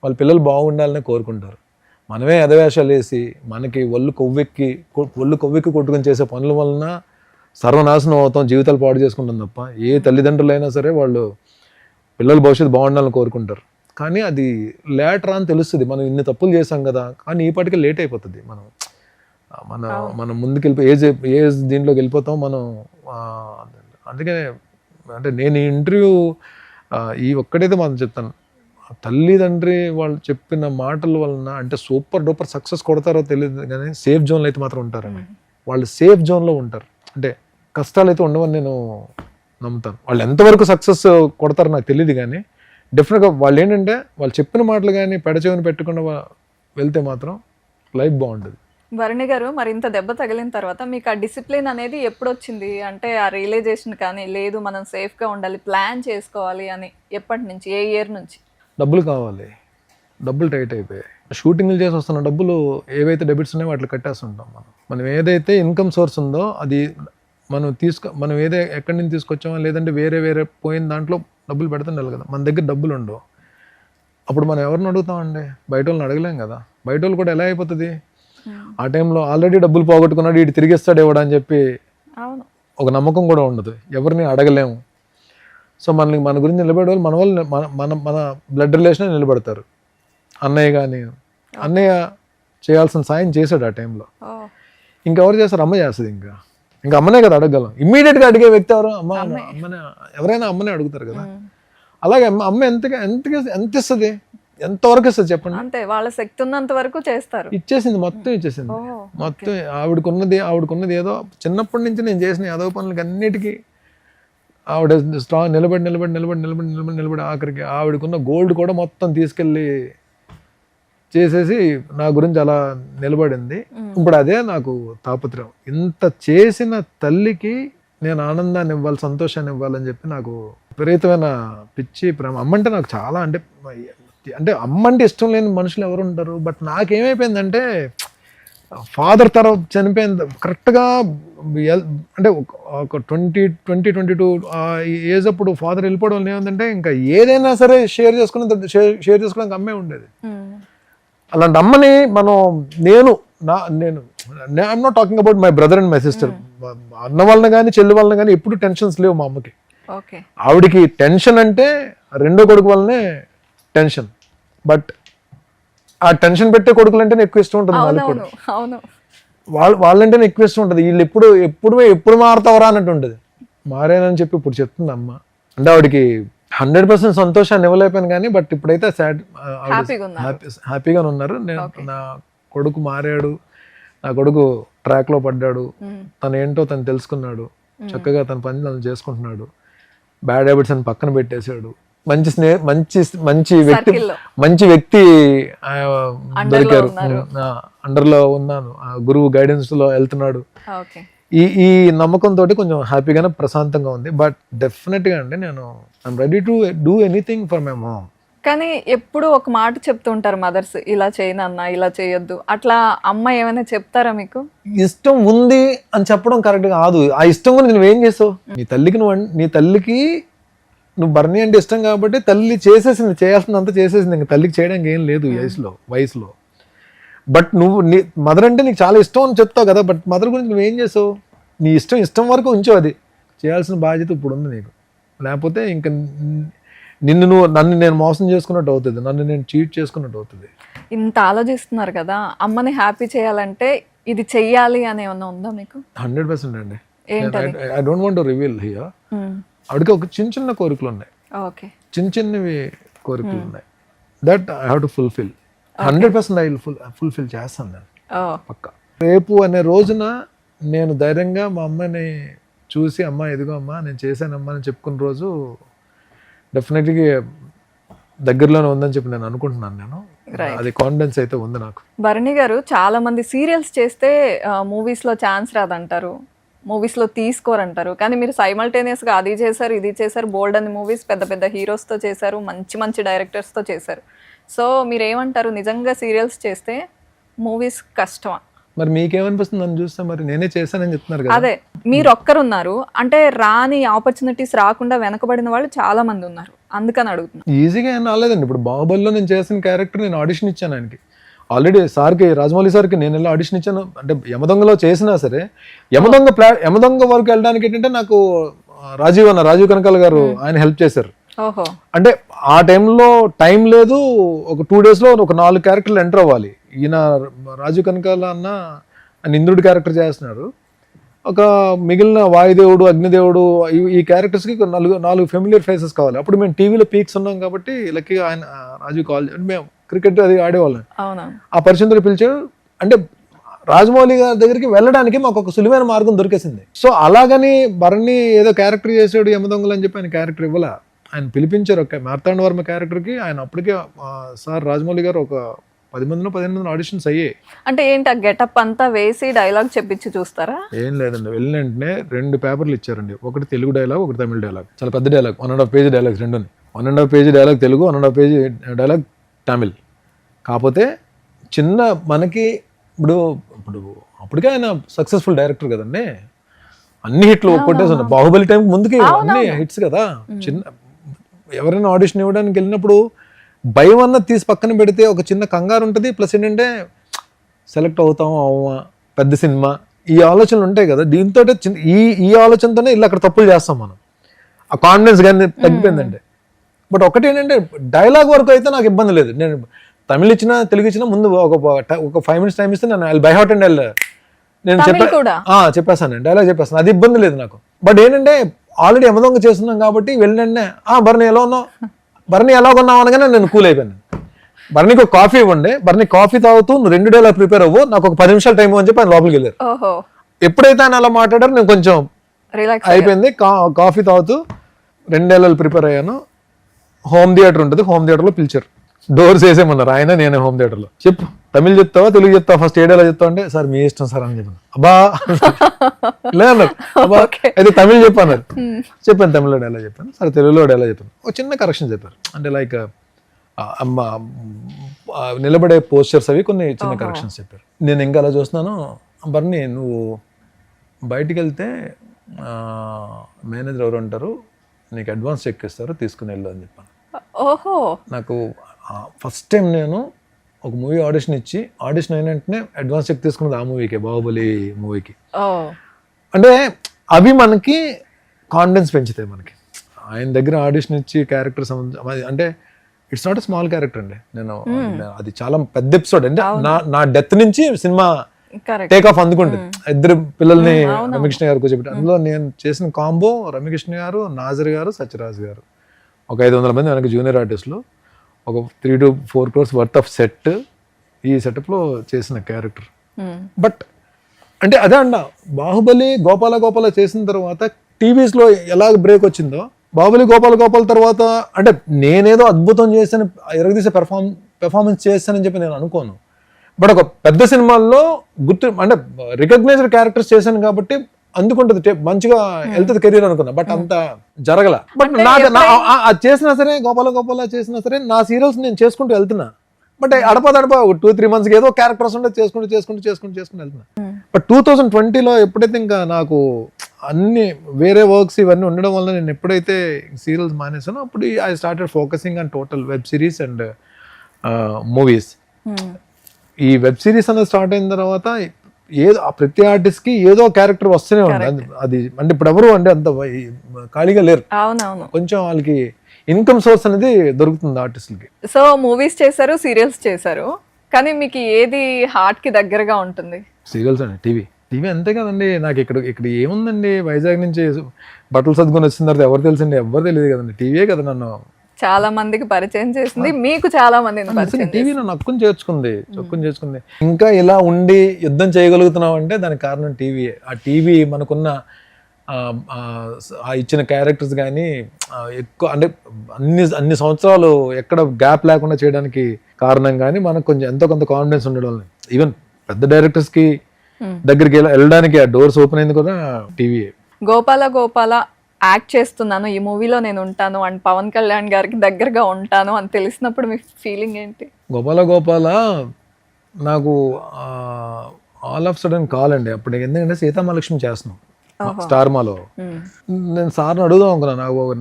వాళ్ళ పిల్లలు బాగుండాలని కోరుకుంటారు. మనమే ఎదవేషాలు వేసి మనకి ఒళ్ళు కొవ్వెక్కి కొట్టుకొని చేసే పనుల వలన సర్వనాశనం అవుతాం, జీవితాలు పాడు చేసుకుంటాం తప్ప ఏ తల్లిదండ్రులైనా సరే వాళ్ళు పిల్లల భవిష్యత్తు బాగుండాలని కోరుకుంటారు. కానీ అది లేటర్ అని తెలుస్తుంది, మనం ఇన్ని తప్పులు చేసాం కదా, కానీ ఈ పాటికి లేట్ అయిపోతుంది. మనం ముందుకు వెళ్ళిపోయి ఏజ్ దీంట్లోకి వెళ్ళిపోతాం మనం. అందుకనే అంటే నేను ఈ ఇంటర్వ్యూ ఈ ఒక్కడైతే మనం చెప్తాను, తల్లిదండ్రి వాళ్ళు చెప్పిన మాటల వలన అంటే సూపర్ డూపర్ సక్సెస్ కొడతారో తెలియదు కానీ సేఫ్ జోన్లో అయితే మాత్రం ఉంటారండి. వాళ్ళు సేఫ్ జోన్లో ఉంటారు, అంటే కష్టాలు అయితే ఉండవని నేను నమ్ముతాను. వాళ్ళు ఎంతవరకు సక్సెస్ కొడతారో నాకు తెలియదు కానీ డెఫినెట్గా వాళ్ళు ఏంటంటే వాళ్ళు చెప్పిన మాటలు కానీ పెడచెవిని పెట్టకుండా వెళ్తే మాత్రం లైఫ్ బాగుంటుంది. భరణి గారు, మరి ఇంత దెబ్బ తగిలిన తర్వాత మీకు ఆ డిసిప్లిన్ అనేది ఎప్పుడు వచ్చింది? అంటే ఆ రియలైజేషన్ కానీ లేదు మనం సేఫ్గా ఉండాలి, ప్లాన్ చేసుకోవాలి అని ఎప్పటి నుంచి, ఏ ఇయర్ నుంచి? డబ్బులు కావాలి, డబ్బులు టైట్ అయిపోయాయి. షూటింగ్లు చేసి వస్తున్న డబ్బులు ఏవైతే డెబిట్స్ ఉన్నాయో వాటిని కట్టేస్తుంటాం. మనం ఏదైతే ఇన్కమ్ సోర్స్ ఉందో అది మనం ఎక్కడి నుంచి తీసుకొచ్చామో లేదంటే వేరే పోయిన దాంట్లో డబ్బులు పెడుతుండాలి కదా. మన దగ్గర డబ్బులు ఉండవు, అప్పుడు మనం ఎవరిని అడుగుతామండి? బయట వాళ్ళని అడగలేం కదా. బయట వాళ్ళు కూడా ఎలా అయిపోతుంది, ఆ టైంలో ఆల్రెడీ డబ్బులు పోగొట్టుకున్నాడు వీడు తిరిగిస్తాడు ఇవ్వడం అని చెప్పి ఒక నమ్మకం కూడా ఉండదు, ఎవరిని అడగలేము. సో మన గురించి నిలబడే వాళ్ళు మన వాళ్ళు మన బ్లడ్ రిలేషన్ నిలబడతారు. అన్నయ్య కానీ అన్నయ్య చేయాల్సిన సాయం చేశాడు ఆ టైంలో. ఇంకెవరు చేస్తారు? అమ్మ చేస్తుంది. ఇంకా అమ్మనే కదా అడగగలం. ఇమ్మీడియట్గా అడిగే వ్యక్తి ఎవరు? అమ్మనే. ఎవరైనా అమ్మనే అడుగుతారు కదా. అలాగే అమ్మ ఎంత ఇస్తుంది, ఎంతవరకు ఇస్తుంది చెప్పండి? అంతే, వాళ్ళ శక్తి ఉన్నంత వరకు చేస్తారు. మొత్తం ఇచ్చేసింది. మొత్తం ఆవిడకున్నది ఏదో చిన్నప్పటి నుంచి నేను చేసిన ఏదో పనులకి అన్నిటికీ ఆవిడ స్ట్రాంగ్ నిలబడి ఆఖరికి ఆవిడకున్న గోల్డ్ కూడా మొత్తం తీసుకెళ్ళి చేసేసి నా గురించి అలా నిలబడింది. ఇప్పుడు అదే నాకు తాపత్రయం. ఇంత చేసిన తల్లికి నేను ఆనందాన్ని ఇవ్వాలి, సంతోషాన్ని ఇవ్వాలని చెప్పి నాకు విపరీతమైన పిచ్చి ప్రేమ. అమ్మంటే నాకు చాలా అంటే అమ్మంటే ఇష్టం లేని మనుషులు ఎవరు ఉంటారు? బట్ నాకేమైపోయిందంటే ఫాదర్ తర్వాత చనిపోయింది కరెక్ట్గా అంటే ఒక 22 ఏజ్ అప్పుడు ఫాదర్ వెళ్ళిపోవడం వల్ల ఏమైందంటే ఇంకా ఏదైనా సరే షేర్ చేసుకోవడానికి అమ్మే ఉండేది. అలాంటి అమ్మని నేను I'm not talking about my brother and my sister. అన్న వాళ్ళని కానీ చెల్లి వాళ్ళని కానీ ఎప్పుడు టెన్షన్స్ లేవు మా అమ్మకి. ఆవిడికి టెన్షన్ అంటే రెండో కొడుకు వల్లనే టెన్షన్. బట్ ఆ టెన్షన్ పెట్టే కొడుకులు అంటేనే ఎక్కువ ఇష్టం ఉంటుంది వాళ్ళకి కూడా. వాళ్ళంటేనే ఎక్కువ ఇష్టం ఉంటుంది. వీళ్ళు ఎప్పుడు మారుతావరా అన్నట్టు ఉంటుంది. మారేనని చెప్పి ఇప్పుడు చెప్తుంది అమ్మ. అంటే ఆవిడకి 100% సంతోషాన్ని ఇవ్వలేకపోయాను కానీ బట్ ఇప్పుడైతే హ్యాపీగా ఉన్నారు. నా కొడుకు మారాడు, నా కొడుకు ట్రాక్లో పడ్డాడు, తను ఏంటో తను తెలుసుకున్నాడు, చక్కగా తన పని తను చేసుకుంటున్నాడు, బ్యాడ్ హ్యాబిట్స్ అని పక్కన పెట్టేశాడు, మంచి వ్యక్తి దొరికారు, అండర్లో ఉన్నాను, గురువు గైడెన్స్ లో వెళ్తున్నాడు. ఈ నమ్మకంతో కొంచెం హ్యాపీగానే ప్రశాంతంగా ఉంది. బట్ డెఫినెట్ గా అండి నేను I'm ready to do anything for my mom. కానీ ఎప్పుడు ఒక మాట చెప్తుంటారు మదర్స్, ఇలా చేయనన్నా ఇలా చేయొద్దు, అట్లా అమ్మ ఏమైనా చెప్తారా మీకు? ఇష్టం ఉంది అని చెప్పడం కరెక్ట్ కాదు. ఆ ఇష్టం కూడా నువ్వేం చేస్తావు? నీ తల్లికి నువ్వు భరణి అంటే ఇష్టం కాబట్టి తల్లి చేసేసింది, చేయాల్సిందంతా చేసేసింది, ఇంకా తల్లికి చేయడానికి ఏం లేదు వయసులో. బట్ నీ మదర్ అంటే నీకు చాలా ఇష్టం అని చెప్తావు కదా, బట్ మదర్ గురించి నువ్వేం చేసావు? నీ ఇష్టం వరకు ఉంచు, అది చేయాల్సిన బాధ్యత ఇప్పుడు ఉంది నీకు. లేకపోతే ఇంకా నన్ను నేను మోసం చేసుకున్నట్టు అవుతుంది, నన్ను నేను చీట్ చేసుకున్నట్టు అవుతుంది. ఇంత ఆలోచిస్తున్నారు కదా, అమ్మని హ్యాపీ చేయాలంటే ఇది చెయ్యాలి అని ఏమన్నా ఉందా మీకు? 100% అండి. I don't want to reveal here. ఆవిడకి ఒక చిన్న కోరికలు ఉన్నాయి, చిన్నవి కోరికలు ఉన్నాయి. That I have to fulfil. 100% I will fulfil చేస్తాను నేను పక్కా. రేపు అనే రోజున నేను ధైర్యంగా మా అమ్మని చూసి అమ్మ ఎదుగో అమ్మా నేను చేశానమ్మా అని చెప్పుకున్న రోజు డెఫినెట్గా దగ్గరలోనే ఉందని చెప్పి నేను అనుకుంటున్నాను. నేను అది కాన్ఫిడెన్స్ అయితే ఉంది నాకు. భరణి గారు, చాలా మంది సీరియల్స్ చేస్తే మూవీస్ లో ఛాన్స్ రాదంటారు, మూవీస్లో తీసుకోరంటారు, కానీ మీరు సైమల్టేనియస్గా అది చేశారు ఇది చేశారు, బోల్డ్ అని మూవీస్ పెద్ద పెద్ద హీరోస్తో చేశారు, మంచి మంచి డైరెక్టర్స్తో చేశారు. సో మీరు ఏమంటారు, నిజంగా సీరియల్స్ చేస్తే మూవీస్ కష్టమా? మరి మీకేమనిపిస్తుంది నన్ను చూస్తే? మరి నేనే చేశానని చెప్తున్నారు కదా. అదే మీరు ఒక్కరున్నారు అంటే రాని ఆపర్చునిటీస్ రాకుండా వెనకబడిన వాళ్ళు చాలా మంది ఉన్నారు, అందుకని అడుగుతున్నా. ఈజీగా ఏం రాలేదండి. ఇప్పుడు బాహుబలిలో నేను చేసిన క్యారెక్టర్ నేను ఆడిషన్ ఇచ్చాను ఆయనకి. ఆల్రెడీ సార్కి, రాజమౌళి సార్కి నేను ఎలా ఆడిషన్ ఇచ్చాను అంటే యమదొంగలో చేసినా సరే యమదొంగ వరకు వెళ్ళడానికి ఏంటంటే నాకు రాజీవ్ కనకాల గారు ఆయన హెల్ప్ చేశారు. ఓహో. అంటే ఆ టైంలో టైం లేదు, ఒక 2 days లో ఒక 4 క్యారెక్టర్లు ఎంటర్ అవ్వాలి. ఈయన రాజీవ్ కనకాల అన్న ఇంద్రుడి క్యారెక్టర్ చేస్తున్నారు, ఒక మిగిలిన వాయుదేవుడు, అగ్నిదేవుడు, ఈ క్యారెక్టర్స్కి 4 ఫెమిలియర్ ఫేసెస్ కావాలి. అప్పుడు మేము టీవీలో పీక్స్ ఉన్నాం కాబట్టి లక్కీగా ఆయన రాజీవ్ కాల్, మేము క్రికెట్ అది ఆడేవాళ్ళం. ఆ పరిస్థితులు పిలిచారు. అంటే రాజమౌళి గారి దగ్గరికి వెళ్ళడానికి మాకు ఒక సులువైన మార్గం దొరికేసింది. సో అలాగని భరణి ఏదో క్యారెక్టర్ చేసాడు యమదొంగలు అని చెప్పి ఆయన క్యారెక్టర్ ఇవ్వాల, ఆయన పిలిపించారు. ఒక మార్తాండ వర్మ క్యారెక్టర్కి ఆయన అప్పటికే సార్ రాజమౌళి గారు ఒక 10 మందినో 15 మంది ఆడిషన్స్ అయ్యాయి. అంటే ఏంటి ఆ గెటప్ అంతా వేసి డైలాగ్ చెప్పించి చూస్తారా? ఏం లేదండి, వెళ్ళిన వెంటనే 2 పేపర్లు ఇచ్చారండి. ఒకటి తెలుగు డైలాగ్, ఒకటి తమిళ డైలాగ్. చాలా పెద్ద డైలాగ్, 1.5 పేజీ డైలాగ్స్ రెండుని. 1.5 page dialogue Telugu, 1.5 page dialogue Tamil. కాకపోతే చిన్న మనకి ఇప్పుడు అప్పటికే ఆయన సక్సెస్ఫుల్ డైరెక్టర్ కదండి, అన్ని హిట్లు కొట్టేసాను. బాహుబలి టైంకి ముందుకి అన్ని హిట్స్ కదా. చిన్న ఎవరైనా ఆడిషన్ ఇవ్వడానికి వెళ్ళినప్పుడు భయం అన్నది తీసి పక్కన పెడితే ఒక చిన్న కంగారు ఉంటుంది. ప్లస్ ఏంటంటే సెలెక్ట్ అవుతాము అవమా, పెద్ద సినిమా, ఈ ఆలోచనలు ఉంటాయి కదా. దీంతో ఈ ఆలోచనతోనే ఇలా అక్కడ తప్పులు చేస్తాం మనం. ఆ కాన్ఫిడెన్స్ కానీ తగ్గిపోయిందంటే. బట్ ఒకటి ఏంటంటే డైలాగ్ వరకు అయితే నాకు ఇబ్బంది లేదు. నేను తమిళ్ ఇచ్చినా తెలుగు ఇచ్చినా ముందు ఒక 5 minutes టైం ఇస్తే నేను బై హార్ట్ అండ్ నేను చెప్పేస్తాను, డైలాగ్ చెప్పేస్తాను, అది ఇబ్బంది లేదు నాకు. బట్ ఏంటంటే ఆల్రెడీ యమదొంగ చేస్తున్నాం కాబట్టి వెళ్ళండి, భరణి ఎలా ఉన్నావు, భరణి ఎలా ఉన్నావు అనగానే నేను కూల్ అయిపోయాను. భరణికి ఒక కాఫీ ఇవ్వండి, భరణి కాఫీ తాగుతూ నువ్వు 2 డైలాగ్ ప్రిపేర్ అవ్వు, నాకు ఒక 10 నిమిషాలు టైం అని చెప్పి ఆయన లోపలికి వెళ్ళారు. ఎప్పుడైతే ఆయన అలా మాట్లాడారో నేను కొంచెం అయిపోయింది. కాఫీ తాగుతూ 2 డైలాగ్ ప్రిపేర్ అయ్యాను. హోమ్ థియేటర్ ఉంటుంది, హోమ్ థియేటర్లో పిలిచారు. డోర్స్ వేసేమన్నారు ఆయన, నేనే హోమ్ థియేటర్లో. చెప్పు తమిళ్ చెప్తావా తెలుగు చెప్తావా, ఫస్ట్ ఏ డైలాగ్ చెప్తావు అంటే సార్ మీ ఇష్టం సార్ అని చెప్పాను. అబ్బా లేదన్నారు, అబ్బా అయితే తమిళ్ చెప్పన్నారు. చెప్పాను, తమిళ్లో డైలాగ్ చెప్పాను, సరే తెలుగులో డైలాగ్ చెప్పాను. ఒక చిన్న కరెక్షన్ చెప్పారు, అంటే లైక్ నిలబడే పోస్చర్స్ అవి కొన్ని చిన్న కరెక్షన్స్ చెప్పారు. నేను ఇంకా అలా చూస్తున్నాను, బర్ని నువ్వు బయటికి వెళ్తే మేనేజర్ ఎవరు అంటారు, నీకు అడ్వాన్స్ చెక్ ఇస్తారు, తీసుకుని వెళ్ళు అని చెప్పాను. ఓహో. నాకు ఫస్ట్ టైం నేను ఒక మూవీ ఆడిషన్ ఇచ్చి, ఆడిషన్ అయిన వెంటనే అడ్వాన్స్ చెక్ తీసుకున్నది ఆ మూవీకి, బాహుబలి మూవీకి. అంటే అవి మనకి కాన్ఫిడెన్స్ పెంచుతాయి మనకి. ఆయన దగ్గర ఆడిషన్ ఇచ్చి క్యారెక్టర్ అంటే it's not a small character అండి. నేను అది చాలా పెద్ద ఎపిసోడ్. అంటే నా డెత్ నుంచి సినిమా టేక్ ఆఫ్ అందుకుంటుంది. 2 పిల్లల్ని రమ్యకృష్ణ గారు కూర్చోబెట్టి, అందులో నేను చేసిన కాంబో రమ్యకృష్ణ గారు, నాజర్ గారు, సత్యరాజ్ గారు, ఒక 500 మంది వెనక జూనియర్ ఆర్టిస్టులు, ఒక 3 to 4 crores worth of set. ఈ సెటప్లో చేసిన క్యారెక్టర్. బట్ అంటే అదే అండ, బాహుబలి గోపాల చేసిన తర్వాత టీవీస్లో ఎలా బ్రేక్ వచ్చిందో, బాహుబలి గోపాల తర్వాత అంటే నేనేదో అద్భుతం చేశాను, ఎరగదీసే పెర్ఫార్మెన్స్ చేశానని చెప్పి నేను అనుకోను. బట్ ఒక పెద్ద సినిమాల్లో అంటే రికగ్నైజ్డ్ క్యారెక్టర్స్ చేశాను కాబట్టి అందుకుంటుంది, మంచిగా వెళ్తుంది కెరీర్ అనుకున్నా. బట్ అంత జరగల. బట్ అది చేసినా సరే, గోపాల చేసినా సరే, నా సీరియల్స్ నేను చేసుకుంటూ వెళ్తున్నా. బట్ అడప 2-3 months ఏదో క్యారెక్టర్స్ ఉంటే చేసుకుంటూ వెళ్తున్నా. బట్ 2020లో ఎప్పుడైతే ఇంకా నాకు అన్ని వేరే వర్క్స్ ఇవన్నీ ఉండడం వల్ల నేను ఎప్పుడైతే సీరియల్స్ మానేసానో అప్పుడు I started focusing on total web series and movies. ఈ వెబ్ సిరీస్ అనేది స్టార్ట్ అయిన తర్వాత ఏదో ప్రతి ఆర్టిస్ట్ కి ఏదో క్యారెక్టర్ వస్తూనే ఉంది. అది అంటే ఇప్పుడు ఎవరు అంటే అంత ఖాళీగా లేరు, కొంచెం వాళ్ళకి ఇన్కమ్ సోర్స్ అనేది దొరుకుతుంది ఆర్టిస్టులకి. సో మూవీస్ చేశారు, సీరియల్స్ చేశారు, కానీ మీకు ఏది హార్ట్ కి దగ్గరగా ఉంటుంది? సీరియల్స్ అండి. టీవీ అంతే కదండి. నాకు ఇక్కడ ఏముందండి, వైజాగ్ నుంచి బట్టలు సర్దుకొని వచ్చిన తర్వాత ఎవరు తెలుసండి, ఎవరు తెలియదు కదండి. టీవీయే కదా నన్ను చాలా మందికి పరిచయం చేసింది, మీకు చాలా మంది టీవీ నన్ను హక్కుని చేర్చుకుంది. ఇంకా ఇలా ఉండి యుద్ధం చేయగలుగుతున్నాం అంటే దానికి కారణం టీవీయే. ఆ టీవీ మనకున్న ఇచ్చిన క్యారెక్టర్స్ కానీ ఎక్కువ అంటే అన్ని సంవత్సరాలు ఎక్కడ గ్యాప్ లేకుండా చేయడానికి కారణం కానీ మనకు కొంచెం ఎంతో కొంత కాన్ఫిడెన్స్ ఉండడం. ఈవెన్ పెద్ద డైరెక్టర్స్కి దగ్గరికి వెళ్ళడానికి ఆ డోర్స్ ఓపెన్ అయింది కూడా టీవీ. గోపాల యాక్ట్ చేస్తున్నాను ఈ మూవీలో నేను ఉంటాను అండ్ పవన్ కళ్యాణ్ గారికి దగ్గరగా ఉంటాను అని తెలిసినప్పుడు మీ ఫీలింగ్ ఏంటి? గోపాల నాకు ఆల్ ఆఫ్ సడన్ కాల్ అండి అప్పుడు, ఎందుకంటే సీతామహాలక్ష్మి చేస్తున్నాం స్టార్ మాలో. నేను సార్ని అడుగుదాం అనుకున్నాను, నాకు ఒక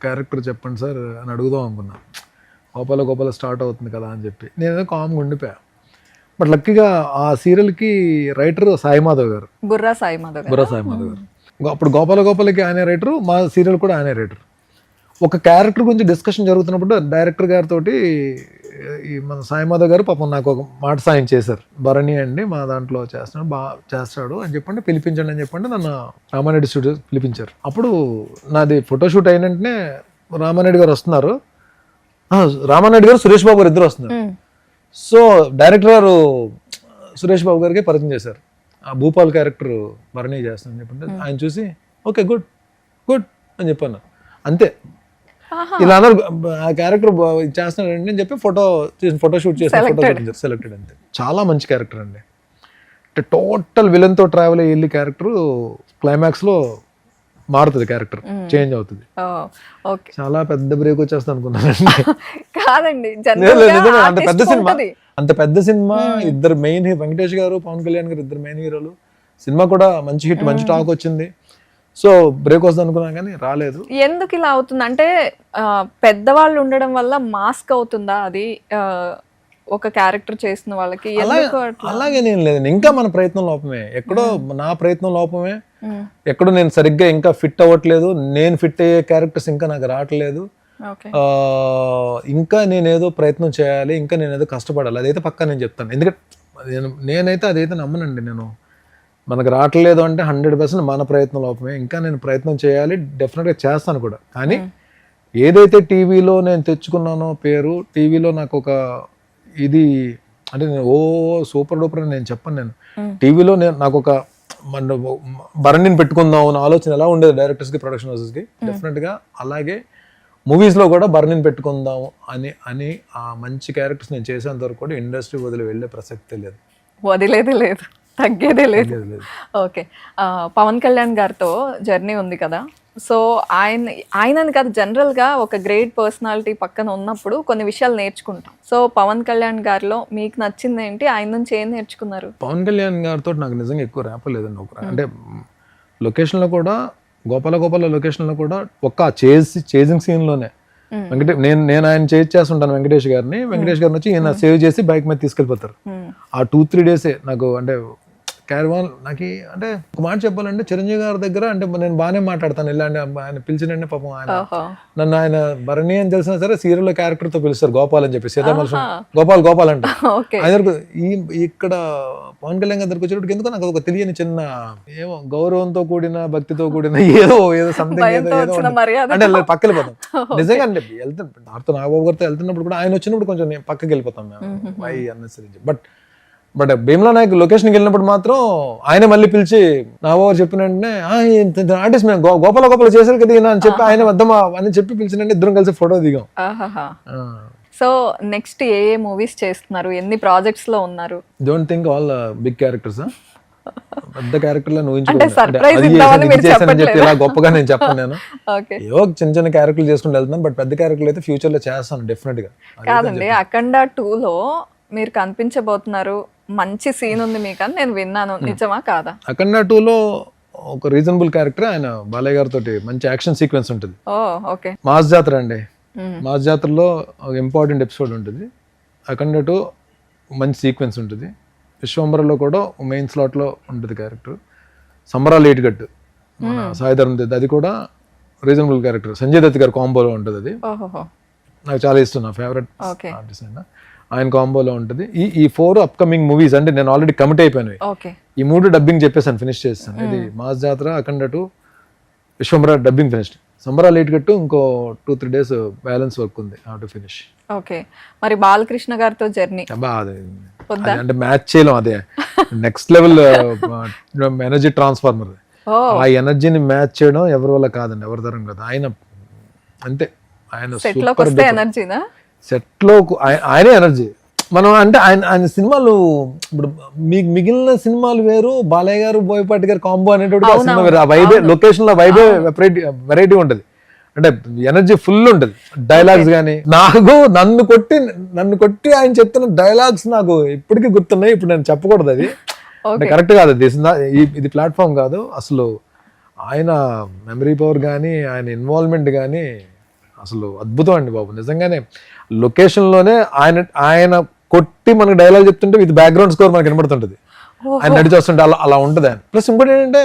క్యారెక్టర్ చెప్పండి సార్ అని అడుగుదాం అనుకున్నా. గోపాల స్టార్ట్ అవుతుంది కదా అని చెప్పి నేను ఏదో కామ్గా ఉండిపోయా. బట్ లక్కీగా ఆ సీరియల్కి రైటర్ సాయి మాధవ్ గారు, బుర్రా సాయి మాధవ్ గారు. అప్పుడు గోపాలకి ఆయనే రైటరు, మా సీరియల్ కూడా ఆయనే రైటర్. ఒక క్యారెక్టర్ గురించి డిస్కషన్ జరుగుతున్నప్పుడు డైరెక్టర్ గారితో ఈ మన సాయి మాధవ్ గారు పాపం నాకు ఒక మాట సాయం చేశారు. భరణి అండి మా దాంట్లో చేస్తున్నాడు, బాగా చేస్తాడు అని చెప్పండి, పిలిపించండి అని చెప్పండి నన్ను రామారెడ్డి స్టూడియో పిలిపించారు. అప్పుడు నాది ఫోటోషూట్ అయిన వెంటనే రామారెడ్డి గారు వస్తున్నారు, రామారెడ్డి గారు సురేష్ బాబు గారు ఇద్దరు వస్తున్నారు. సో డైరెక్టర్ గారు సురేష్ బాబు గారికి పరిచయం చేశారు, ఆ భూపాల్ క్యారెక్టర్ భరణి చేస్తానని చెప్పండి. ఆయన చూసి ఓకే గుడ్ అని చెప్పాను, అంతే. ఇలా అన్నారు, ఆ క్యారెక్టర్ చేస్తున్నాడండి అని చెప్పి ఫోటోషూట్ చేసి సెలెక్టెడ్ అంతే. చాలా మంచి క్యారెక్టర్ అండి, అంటే టోటల్ విలన్ తో ట్రావెల్ అయ్యి క్యారెక్టర్ క్లైమాక్స్ లో మారుతుంది, క్యారెక్టర్ చేంజ్ అవుతుంది. చాలా పెద్ద బ్రేక్ వచ్చేస్తా అనుకున్నానండి. కాదండి, అంత పెద్ద సినిమా, ఇద్దరు మెయిన్ వెంకటేష్ గారు పవన్ కళ్యాణ్ గారు ఇద్దరు మెయిన్ హీరోలు. సినిమా కూడా మంచి హిట్, మంచి టాక్ వచ్చింది. సో బ్రేక్ వస్తుంది అనుకున్నాం కానీ రాలేదు. ఎందుకు ఇలా అవుతుంది అంటే పెద్దవాళ్ళు ఉండడం వల్ల మాస్క్ అవుతుందా అది ఒక క్యారెక్టర్ చేసిన వాళ్ళకి? అలాగే నేను లేదండి, ఇంకా మన ప్రయత్నం లోపమే, ఎక్కడో నా ప్రయత్నం లోపమే, ఎక్కడో నేను సరిగ్గా ఇంకా ఫిట్ అవ్వట్లేదు, నేను ఫిట్ అయ్యే క్యారెక్టర్స్ ఇంకా నాకు రావట్లేదు. ఇంకా నేనేదో ప్రయత్నం చేయాలి, ఇంకా నేనేదో కష్టపడాలి, అదైతే పక్కా నేను చెప్తాను. ఎందుకంటే నేనైతే అదైతే నమ్మనండి. నేను మనకు రావట్లేదు అంటే 100% మన ప్రయత్నం లోపమే, ఇంకా నేను ప్రయత్నం చేయాలి, డెఫినెట్గా చేస్తాను కూడా. కానీ ఏదైతే టీవీలో నేను తెచ్చుకున్నానో పేరు, టీవీలో నాకు ఒక ఇది అంటే నేను సూపర్ డూపర్ అని నేను చెప్పను. నేను టీవీలో నాకు ఒక భరణిని పెట్టుకుందాం అన్న ఆలోచన ఎలా ఉండేది డైరెక్టర్స్కి, ప్రొడక్షన్ హౌసెస్కి, డెఫినెట్గా అలాగే మూవీస్లో కూడా భరణిని పెట్టుకుందాం అని ఆ మంచి క్యారెక్టర్స్ నేను చేసేంత వరకు కూడా ఇండస్ట్రీ వదిలి వెళ్ళే ప్రసక్తే లేదు, వదిలేదే లేదు, తగ్గేదే లేదు. ఓకే, పవన్ కళ్యాణ్ గారితో జర్నీ ఉంది కదా, సో ఆయనని కాదు జనరల్గా ఒక గ్రేట్ పర్సనాలిటీ పక్కన ఉన్నప్పుడు కొన్ని విషయాలు నేర్చుకుంటాం. సో పవన్ కళ్యాణ్ గారిలో మీకు నచ్చింది ఏంటి, ఆయన నుంచి ఏం నేర్చుకున్నారు? పవన్ కళ్యాణ్ గారితో నాకు నిజంగా ఎక్కువ ర్యాపలేదండి. అంటే లొకేషన్లో కూడా గోపాల లొకేషన్లో కూడా ఒక్క చేజింగ్ సీన్లోనే నేను ఆయన చేస్తుంటాను వెంకటేష్ గారిని వచ్చి ఈయన సేవ్ చేసి బైక్ మీద తీసుకెళ్ళిపోతారు. ఆ 2-3 డేసే నాకు అంటే క్యారవాన్ నాకు అంటే ఒక మాట చెప్పాలంటే చిరంజీవి గారి దగ్గర అంటే నేను బాగానే మాట్లాడతాను, ఇలాంటి ఆయన పిలిచినండి పాపం ఆయన నన్ను ఆయన భరణి అని తెలిసినా సరే సీరియల్లో క్యారెక్టర్ తో పిలుస్తారు గోపాల్ అని చెప్పి, సీతామలక్ష్మి గోపాల్ అంటే ఆయన ఇక్కడ పవన్ కళ్యాణ్ గారి దగ్గరకు వచ్చేటప్పుడు ఎందుకో నాకు ఒక తెలియని చిన్న ఏమో గౌరవంతో కూడిన భక్తితో కూడిన ఏదో సంథింగ్ అంటే పక్కకి వెళ్ళిపోతాం. నిజంగా అంటే వెళ్తాను నాతో నాగబాబు గారితో వెళ్తున్నప్పుడు కూడా ఆయన వచ్చినప్పుడు కొంచెం నేను పక్కకి వెళ్ళిపోతాం మేము వై అన్నసరించి. బట్ భీమ్లా నాయక్ లొకేషన్కి వెళ్ళినప్పుడు మాత్రం ఆయన మళ్ళీ పిలిచి నాగబాబు చెప్పిన వెంటనే ఆర్టిస్ట్ మేము గోపాల చేశారు కదా అని చెప్పి ఆయన వద్దామా అని చెప్పి పిలిచినంటే ఇద్దరం కలిసి ఫోటో దిగాం. సో నెక్స్ట్ ఏ మూవీస్ చేస్తున్నారు, ఎన్ని ప్రాజెక్ట్స్ లో ఉన్నారు? Don't think all big characters, పెద్ద క్యారెక్టర్లు చెప్పి ఇలా గొప్పగా నేను చెప్పను. నేను ఏవో చిన్న క్యారెక్టర్లు చేసుకుంటూ వెళ్తున్నాను, బట్ పెద్ద క్యారెక్టర్లు అయితే ఫ్యూచర్ లో చేస్తాను డెఫినెట్ గా. కాదండి, అఖండ 2లో మీరు కనిపించబోతున్నారు, మంచి సీన్ ఉంది మీకు అని నేను విన్నాను, నిజమా కాదా? అఖండ 2లో ఒక రీజనబుల్ క్యారెక్టర్, ఆయన బాలయ్య గారితో మంచి యాక్షన్ సీక్వెన్స్ ఉంటుంది. మాస్ జాతర అండి, మాస్ జాతరలో ఒక ఇంపార్టెంట్ ఎపిసోడ్ ఉంటుంది. అఖండ 2 మంచి సీక్వెన్స్ ఉంటుంది. విశ్వంబరలో కూడా మెయిన్ స్లాట్ లో ఉంటుంది క్యారెక్టర్. సంబరాలు ఏటిగట్టు సాయిధరం దిద్ద, అది కూడా రీజనబుల్ క్యారెక్టర్. సంజయ్ దత్ గారి కాంబోలో ఉంటుంది. అది నాకు చాలా ఇష్టం, నా ఫేవరెట్ ఆర్టిస్ట్ అయినా ఆయన కాంబోలో ఉంటుంది. ఈ 4 అప్కమింగ్ మూవీస్ అంటే నేను ఆల్రెడీ కమిట్ అయిపోయాను. ఈ 3 డబ్బింగ్ చెప్పేసాను, ఫినిష్ చేస్తాను. ఇది మాస్ జాతర, అఖండ 2, విశ్వంబర డబ్బింగ్ ఫినిష్డ్. సంబరాలు ఏటిగట్టు ఇంకో 2-3 డేస్ బ్యాలెన్స్ వర్క్ ఉంది టు ఫినిష్. ఓకే, మరి బాలకృష్ణ గారితో జర్నీ అంటే మ్యాచ్ చేయలేం, అదే నెక్స్ట్ లెవెల్ ఎనర్జీ ట్రాన్స్ఫార్మర్. ఆ ఎనర్జీని మ్యాచ్ చేయడం ఎవరి వల్ల కాదండి, ఎవరి తరం కాదు. ఆయన అంతే, ఆయన సూపర్. ఎనర్జీనా సెట్ లో ఆయనే ఎనర్జీ, మనం అంటే ఆయన సినిమాలు ఇప్పుడు మీకు మిగిలిన సినిమాలు వేరు, బాలయ్య గారు బోయపాటి గారు కాంబో అనేటువంటి ఆ సినిమా వేరు. ఆ వైబే, లొకేషన్ లో వైబే వెరైటీ ఉంటది, అంటే ఎనర్జీ ఫుల్ ఉంటది. డైలాగ్స్ కానీ నాకు నన్ను కొట్టి ఆయన చెప్తున్న డైలాగ్స్ నాకు ఇప్పటికీ గుర్తున్నాయి. ఇప్పుడు నేను చెప్పకూడదు, అది అంటే కరెక్ట్ కాదు, ఇది ప్లాట్ఫామ్ కాదు. అసలు ఆయన మెమరీ పవర్ కానీ ఆయన ఇన్వాల్వ్మెంట్ కానీ అసలు అద్భుతం అండి బాబు. నిజంగానే లొకేషన్లోనే ఆయన కొట్టి మనకి డైలాగ్ చెప్తుంటే విత్ బ్యాక్గ్రౌండ్ స్కోర్ మనకి వినబడుతుంటది, ఆయన నడిచి వస్తుంటే అలా ఉంటుంది ఆయన. ప్లస్ ఇంకోటి ఏంటంటే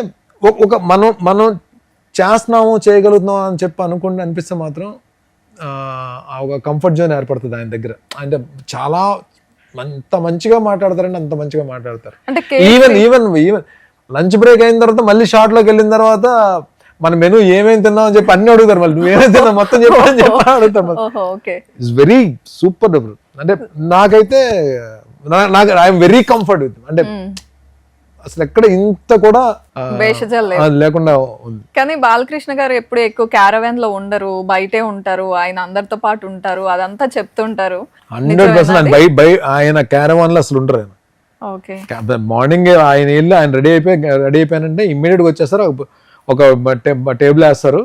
ఒక మనం చేస్తున్నాము చేయగలుగుతున్నాం అని చెప్పి అనిపిస్తే మాత్రం ఒక కంఫర్ట్ జోన్ ఏర్పడుతుంది ఆయన దగ్గర. అంటే చాలా అంత మంచిగా మాట్లాడతారంటే అంత మంచిగా మాట్లాడతారు. ఈవెన్ లంచ్ బ్రేక్ అయిన తర్వాత మళ్ళీ షార్ట్ లోకి వెళ్ళిన తర్వాత మన మెనూ ఏమేమి తిన్నాం అని చెప్పి అన్ని అడుగుతారు, మళ్ళీ నువ్వేమేమి తిన్నావు మొత్తం చెప్పని అడుగుతారు. It's very super. అంటే నాకైతే ఐఎమ్ వెరీ కంఫర్ట్ విత్, అంటే అసలు ఎక్కడ ఇంత కూడా లేకుండా ఉంది. కానీ బాలకృష్ణ గారు ఎప్పుడు ఎక్కువ క్యారవాన్ లో ఉండరు, బయటే ఉంటారు, ఆయన అందరితో పాటు ఉంటారు, అదంతా చెప్తుంటారు. 100% ఆయన క్యారవాన్ లో అసలు ఉండరు. ఆయన మార్నింగ్ ఆయన వెళ్ళి ఆయన రెడీ అయిపోయానంటే ఇమ్మీడియట్ గా వచ్చేస్తారు, ఒక టేబుల్ వేస్తారు,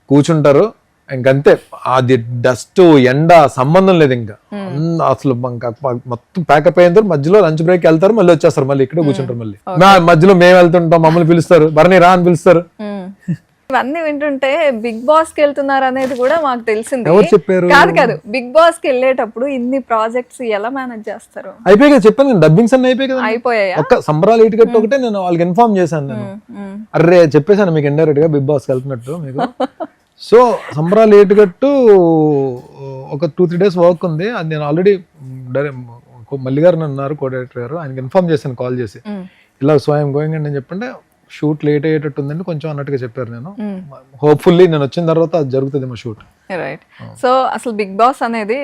కూర్చుంటారు, ఇంకంతే. అది డస్ట్ ఎండ సంబంధం లేదు, ఇంకా అసలు మొత్తం ప్యాకప్ అయిన తర్వాత మధ్యలో లంచ్ బ్రేక్ వెళ్తారు, మళ్ళీ వచ్చేస్తారు, మళ్ళీ ఇక్కడ కూర్చుంటారు. మళ్ళీ మధ్యలో మేము వెళ్తుంటాం, మమ్మల్ని పిలుస్తారు, భరణి రా అని పిలుస్తారు. ఇవన్నీ వింటుంటే బిగ్ బాస్ కి వెళ్తున్నారు అనేది కూడా మాకు తెలిసింది. ఎవరు చెప్పారు? కాదు, బిగ్ బాస్ కి వెళ్ళేటప్పుడు ఇన్ని ప్రాజెక్ట్స్ ఎలా మేనేజ్ చేస్తారు? అయిపోయి చెప్పాను, డబ్బింగ్స్ అన్ని అయిపోయి కదా. అయిపోయాయి. ఒక్క సంబరాలు ఇటుకట్టు ఒకటే నేను వాళ్ళకి ఇన్ఫార్మ్ చేశాను. నేను అర్రే చెప్పేశాను మీకు ఇండైరెక్ట్ గా బిగ్ బాస్ కి వెళ్తున్నట్టు మీకు. సో సంబరాలు ఏటుగట్టు ఒక 2-3 days వర్క్ ఉంది, అది నేను ఆల్రెడీ మల్లి గారు ఉన్నారు కోఆర్డినేటర్ గారు, ఆయనకి ఇన్ఫార్మ్ చేశాను కాల్ చేసి, ఇలా స్వయం గోయింగ్ అండి అని చెప్పంటే షూట్ లేట్ అయ్యేటట్టు ఉందండి కొంచెం అన్నట్టుగా చెప్పారు. నేను హోప్ఫుల్లీ నేను వచ్చిన తర్వాత అది జరుగుతుంది మా షూట్. రైట్. సో అసలు బిగ్ బాస్ అనేది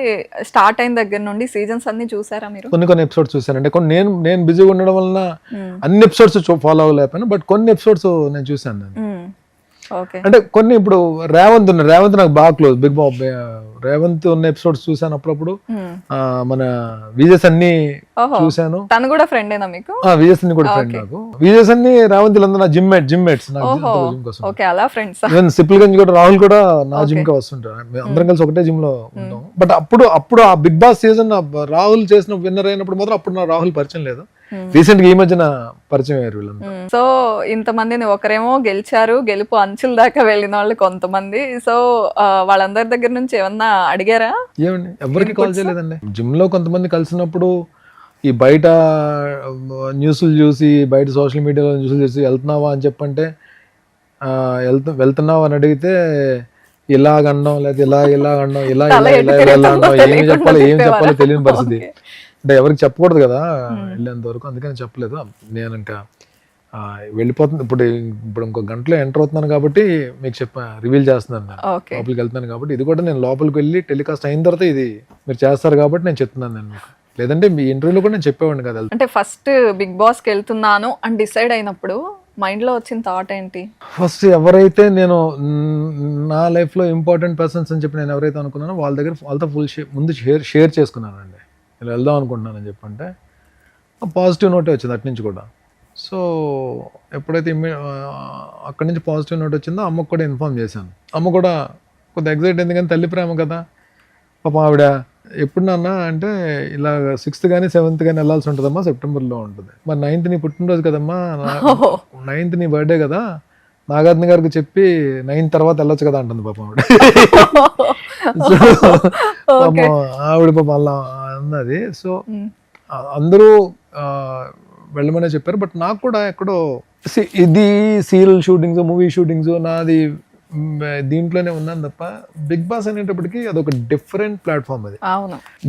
స్టార్ట్ అయిన దగ్గర నుండి సీజన్స్ అన్ని చూసారా మీరు? కొన్ని ఎపిసోడ్స్ చూసానండి. నేను బిజీగా ఉండడం వలన అన్ని ఎపిసోడ్స్ ఫాలో అవ్వలేకపోయాను, బట్ కొన్ని ఎపిసోడ్స్ నేను చూసాను. నేను అంటే కొన్ని ఇప్పుడు రేవంత్ నాకు బాగా క్లోజ్. బిగ్ బాస్ రేవంత్ ఉన్న ఎపిసోడ్స్ చూసాను అప్పుడప్పుడు. మన విజయ్ సన్ని చూసాను. తను కూడా ఫ్రెండ్ ఏనా మీకు? విజయ్ సన్ని కూడా ఫ్రెండ్ నాకు. విజయ్ సన్ని రేవంత్ అందరూ నా జిమ్ మేట్స్. సిప్పిల్ గంజ్ కూడా రాహుల్ కూడా నా జిమ్ కి వస్తుంటారు, అందరం కలిసి ఒకటే జిమ్ లో ఉంటాం. బట్ అప్పుడు ఆ బిగ్ బాస్ సీజన్ రాహుల్ చేసిన విన్నర్ అయినప్పుడు మాత్రం అప్పుడు నా రాహుల్ పరిచయం లేదు. రీసెంట్ గా ఈ మధ్యన పరిచయం అయ్యారు వీళ్ళంతా. సో ఇంతమందిని ఒకరేమో గెలిచారు, గెలుపు అంచుల దాకా వెళ్ళిన వాళ్ళు కొంతమంది. సో వాళ్ళందరి దగ్గర నుంచి ఏమన్నా అడిగారా? ఏమండి ఎవరికి కాల్ చేయలేదండి. జిమ్ లో కొంతమంది కలిసినప్పుడు ఈ బయట న్యూస్లు చూసి, బయట సోషల్ మీడియాలో న్యూస్లు చూసి వెళ్తున్నావా అని చెప్పంటే వెళ్తున్నావా అని అడిగితే ఇలాగండం లేదా ఇలాగండం ఇలా ఏం చెప్పాలో తెలియని పరిస్థితి. అంటే ఎవరికి చెప్పకూడదు కదా వెళ్ళేంత వరకు, అందుకని చెప్పలేదు. నేను ఇంకా వెళ్ళిపోతుంది, ఇప్పుడు ఇంకో గంటలో ఎంటర్ అవుతున్నాను కాబట్టి మీకు రివీల్ చేస్తున్నాను. నేను లోపలికి వెళ్తున్నాను కాబట్టి, ఇది కూడా నేను లోపలికి వెళ్ళి టెలికాస్ట్ అయిన తర్వాత ఇది మీరు చేస్తారు కాబట్టి నేను చెప్తున్నాను. నేను మీకు లేదంటే మీ ఇంటర్వ్యూలో కూడా నేను చెప్పేవాడిని కదా. అంటే ఫస్ట్ బిగ్ బాస్ కి వెళ్తున్నాను అని డిసైడ్ అయినప్పుడు మైండ్ లో వచ్చిన థాట్ ఏంటి? ఫస్ట్ ఎవరైతే నేను నా లైఫ్ లో ఇంపార్టెంట్ పర్సన్స్ అని చెప్పి నేను ఎవరైతే అనుకున్నానో వాళ్ళతో ఫుల్ ముందు షేర్ చేసుకున్నానండి. ఇలా వెళ్దాం అనుకుంటున్నానని చెప్పంటే పాజిటివ్ నోటే వచ్చింది అటు నుంచి కూడా. సో ఎప్పుడైతే అక్కడి నుంచి పాజిటివ్ నోట్ వచ్చిందో అమ్మకు కూడా ఇన్ఫార్మ్ చేశాను. అమ్మ కూడా కొద్దిగా ఎగ్జైట్ అయింది, కానీ తల్లి ప్రేమ కదా పాపం ఆవిడ. ఎప్పుడు నాన్న అంటే ఇలా 6th కానీ 7th కానీ వెళ్ళాల్సి ఉంటుందమ్మా, సెప్టెంబర్లో ఉంటుంది. మరి 9th నీ పుట్టినరోజు కదమ్మా, 9th నీ బర్త్డే కదా, నాగార్జున గారికి చెప్పి 9th తర్వాత వెళ్ళొచ్చు కదా అంటుంది పాపం ఆవిడ. ఆవిడ పాపం అలా అన్నది. సో అందరూ వెళ్ళమనే చెప్పారు. బట్ నాకు కూడా ఎక్కడో ఇది సీరియల్ షూటింగ్స్, మూవీ షూటింగ్స్ నాది దీంట్లోనే ఉన్నాను తప్ప బిగ్ బాస్ అనేటప్పటికి అదొక డిఫరెంట్ ప్లాట్ఫామ్. అది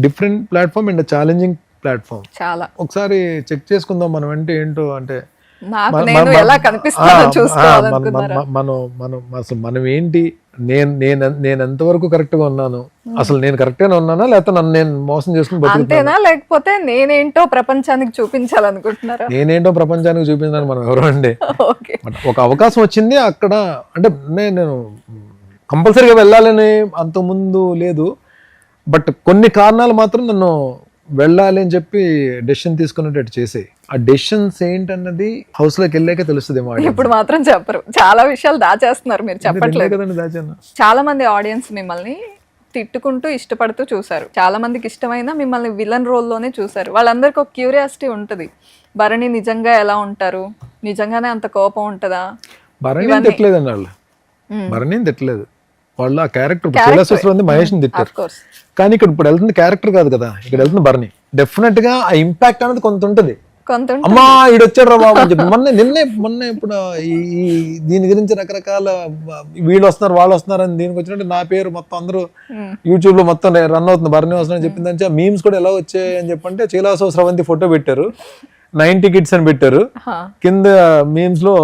different platform and challenging platform. చాలా ఒకసారి చెక్ చేసుకుందాం మనం అంటే ఏంటో. అంటే మనం ఏంటి, నేను ఎంతవరకు కరెక్ట్ గా ఉన్నాను, అసలు నేను కరెక్ట్ గా ఉన్నానా లేకపోతే నన్ను నేను మోసం చేసుకుని బతుకుతానా, లేకపోతే నేనేంటో ప్రపంచానికి చూపించాలనుకుంటున్నారా? నేనేంటో ప్రపంచానికి చూపించాను మనం ఎవరో అండి. ఒక అవకాశం వచ్చింది అక్కడ, అంటే నేను కంపల్సరీగా వెళ్ళాలని అంత ముందు లేదు. బట్ కొన్ని కారణాలు మాత్రం నన్ను వెళ్ళాలి అని చెప్పి డెసిషన్ తీసుకున్నట్టు చేసే ఆ డెసిషన్స్ ఏంటన్నది హౌస్ లోకి వెళ్ళాక తెలుస్తుంది ఇప్పుడు మాత్రం చెప్పరు, చాలా విషయాలు దాచేస్తున్నారు, మీరు చెప్పట్లేదు కదండి దాచాను. చాలా మంది ఆడియన్స్ మిమ్మల్ని తిట్టుకుంటూ ఇష్టపడుతూ చూసారు, చాలా మందికి ఇష్టమైన మిమ్మల్ని విలన్ రోల్లోనే చూసారు. వాళ్ళందరికీ ఒక క్యూరియాసిటీ ఉంటుంది, భరణి నిజంగా ఎలా ఉంటారు, నిజంగానే అంత కోపం ఉంటుందా? భరణి తిట్టలేదండి వాళ్ళు, భరణి తిట్టలేదు వాళ్ళు. ఆ క్యారెక్టర్ ఉంది, మహేష్ని తిట్టారు. కానీ ఇక్కడ ఇప్పుడు వెళ్తుంది క్యారెక్టర్ కాదు కదా, ఇక్కడ వెళ్తుంది భరణి. డెఫినెట్ గా ఆ ఇంపాక్ట్ అనేది కొంత ఉంటుంది. అమ్మా ఈడు వచ్చాడు రా బాబు అని చెప్పి మొన్న ఇప్పుడు ఈ దీని గురించి రకరకాల వీళ్ళు వస్తున్నారు వాళ్ళు వస్తున్నారు అని దీనికి వచ్చినట్టు నా పేరు మొత్తం అందరూ యూట్యూబ్ లో మొత్తం రన్ అవుతుంది, భరణి వస్తున్నారని చెప్పిందని. మీమ్స్ కూడా ఎలా వచ్చాయి అని చెప్పంటే చీలాసో స్రవంతి ఫోటో పెట్టారు, 90 kids అని పెట్టారు, కింద మీమ్స్ లో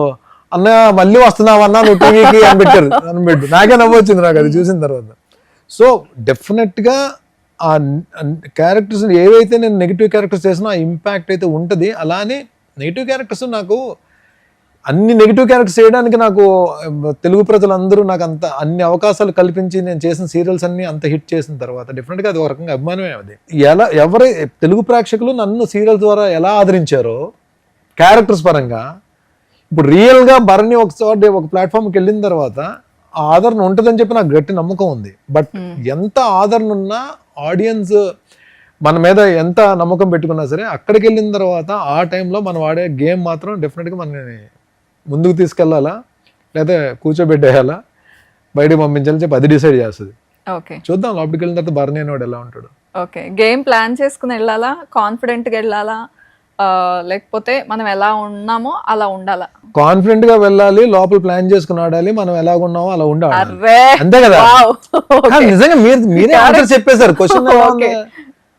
అన్న మళ్ళీ వస్తున్నావు అన్నా నువ్వు టీవీకి అని పెట్టారు. నాకే నవ్వు వచ్చింది నాకు అది చూసిన తర్వాత. సో డెఫినెట్ గా ఆ క్యారెక్టర్స్ ఏవైతే నేను నెగిటివ్ క్యారెక్టర్స్ చేసినా ఆ ఇంపాక్ట్ అయితే ఉంటుంది. అలానే నెగిటివ్ క్యారెక్టర్స్ నాకు అన్ని నెగిటివ్ క్యారెక్టర్స్ చేయడానికి నాకు తెలుగు ప్రజలందరూ నాకు అంత అన్ని అవకాశాలు కల్పించి నేను చేసిన సీరియల్స్ అన్ని అంత హిట్ చేసిన తర్వాత డెఫినెట్గా అది ఒక రకంగా అభిమానమే. అది ఎవరు తెలుగు ప్రేక్షకులు నన్ను సీరియల్ ద్వారా ఎలా ఆదరించారో క్యారెక్టర్స్ పరంగా, ఇప్పుడు రియల్గా భరణి ఒకసారి ఒక ప్లాట్ఫామ్కి వెళ్ళిన తర్వాత ఆ ఆదరణ ఉంటుందని చెప్పి నాకు గట్టి నమ్మకం ఉంది. బట్ ఎంత ఆదరణ ఉన్నా ఆడియన్స్ మన మీద ఎంత నమ్మకం పెట్టుకున్నా సరే అక్కడికి వెళ్ళిన తర్వాత ఆ టైంలో మనం వాడే గేమ్ మాత్రం డెఫినెట్గా మనని ముందుకు తీసుకెళ్లాలా లేదా కూర్చోబెట్టేయాలా బయటకు పంపించాలని చెప్పి అది డిసైడ్ చేస్తుంది. ఓకే, చూద్దాం లోపలికి వెళ్ళిన తర్వాత భరణి అనేవాడు ఎలా ఉంటాడు. ఓకే, గేమ్ ప్లాన్ చేసుకుని వెళ్ళాలా, కాన్ఫిడెంట్గా వెళ్ళాలా, లేకపోతే మనం ఎలా ఉన్నామో అలా ఉండాలా? కాన్ఫిడెంట్ గా వెళ్ళాలి, లోపల ప్లాన్ చేసుకుని ఆడాలి, మనం ఎలా ఉన్నామో అలా ఉండాలి, అంతే కదా. నిజంగా మీరే ఆన్సర్ చెప్పేశారు క్వశ్చన్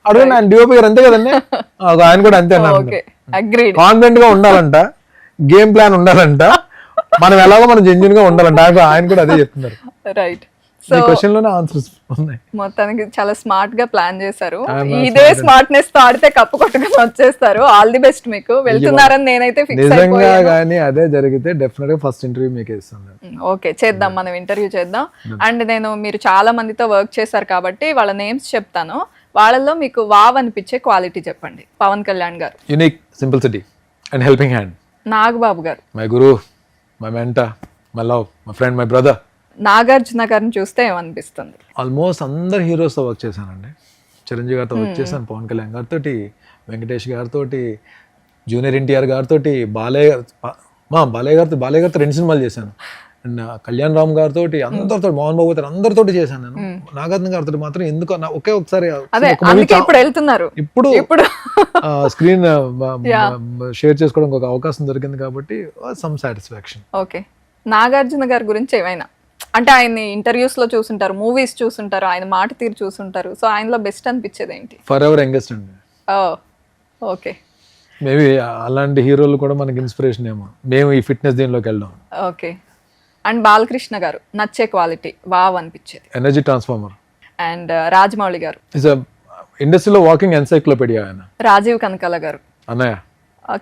అడుగు నా డిఓపి గారు, అంతే కదండి. ఆయన కూడా అంతే అన్నారు, కాన్ఫిడెంట్ గా ఉండాలంట, గేమ్ ప్లాన్ ఉండాలంట, మనం ఎలాగో మనం జెన్యున్ గా ఉండాలంట, ఆయన కూడా అదే చెప్తున్నారు. రైట్, సో క్వశ్చన్ లోనే ఆన్సర్స్ ఉన్నాయి. మొత్తానికి చాలా స్మార్ట్ గా ప్లాన్ చేశారు. ఇదే స్మార్ట్నెస్ తో ఆడితే కప్పు కొట్టుకుని వచ్చేస్తారు. ఆల్ ది బెస్ట్ మీకు. వెళ్తున్నారని నేనైతే ఫిక్స్ అయిపోయాను. నిజంగా గానీ అదే జరిగితే డెఫినెట్ గా ఫస్ట్ ఇంటర్వ్యూ మీకే ఇస్తాను. ఓకే, చేద్దాం, మనం ఇంటర్వ్యూ చేద్దాం. అండ్ మీరు చాలా మందితో వర్క్ చేశారు కాబట్టి వాళ్ళ నేమ్స్ చెప్తాను, వాళ్ళల్లో మీకు వావ్ అనిపించే క్వాలిటీ చెప్పండి. Pawan Kalyan garu, unique, simplicity and helping hand. Nagababu garu, my guru, my mentor, my love, my friend, my brother. Nagarjuna గారిని చూస్తే ఏమనిపిస్తుంది? ఆల్మోస్ట్ అందరు హీరోస్తో వర్క్ చేశానండి. చిరంజీవి గారితో వర్క్ చేశాను, పవన్ కళ్యాణ్ గారితో, వెంకటేష్ గారితో, జూనియర్ ఎన్టీఆర్ గారితో, బాలయ్య గారితో 2 సినిమాలు చేశాను. అండ్ కళ్యాణ్ రామ్ గారితో, అందరితో, మోహన్ బాబు గారు అందరితో చేశాను నేను. నాగార్జున గారితో మాత్రం ఎందుకో ఒకే ఒకసారి ఇప్పుడు స్క్రీన్ షేర్ చేసుకోవడానికి ఒక అవకాశం దొరికింది కాబట్టి సమ్ సాటిస్ఫాక్షన్. ఓకే, నాగార్జున గారి గురించి ఏమైనా అంటే ఆయన్ని ఇంటర్వ్యూస్ లో చూసుంటారు, మూవీస్ చూసుంటారు, ఆయన మాట తీరు చూసుంటారు, సో ఆయనలో బెస్ట్ అనిపించేది ఏంటి? ఫర్ ఎవర్ యంగెస్ట్ అండి. ఓకే, మేబీ అలాంటి హీరోలు కూడా మనకి ఇన్స్పిరేషన్ ఏమో, మేము ఈ ఫిట్నెస్ దీనిలోకి వెళ్ళాం. ఓకే, అండ్ బాలకృష్ణ గారు నచ్చే క్వాలిటీ వావ్ అనిపించేది? Energy transformer. అండ్ రాజమౌళి గారు, ఇండస్ట్రీలో వాకింగ్ ఎన్సైక్లోపీడియా ఆయన. రాజీవ్ కనకాల గారు, అన్నయ్య.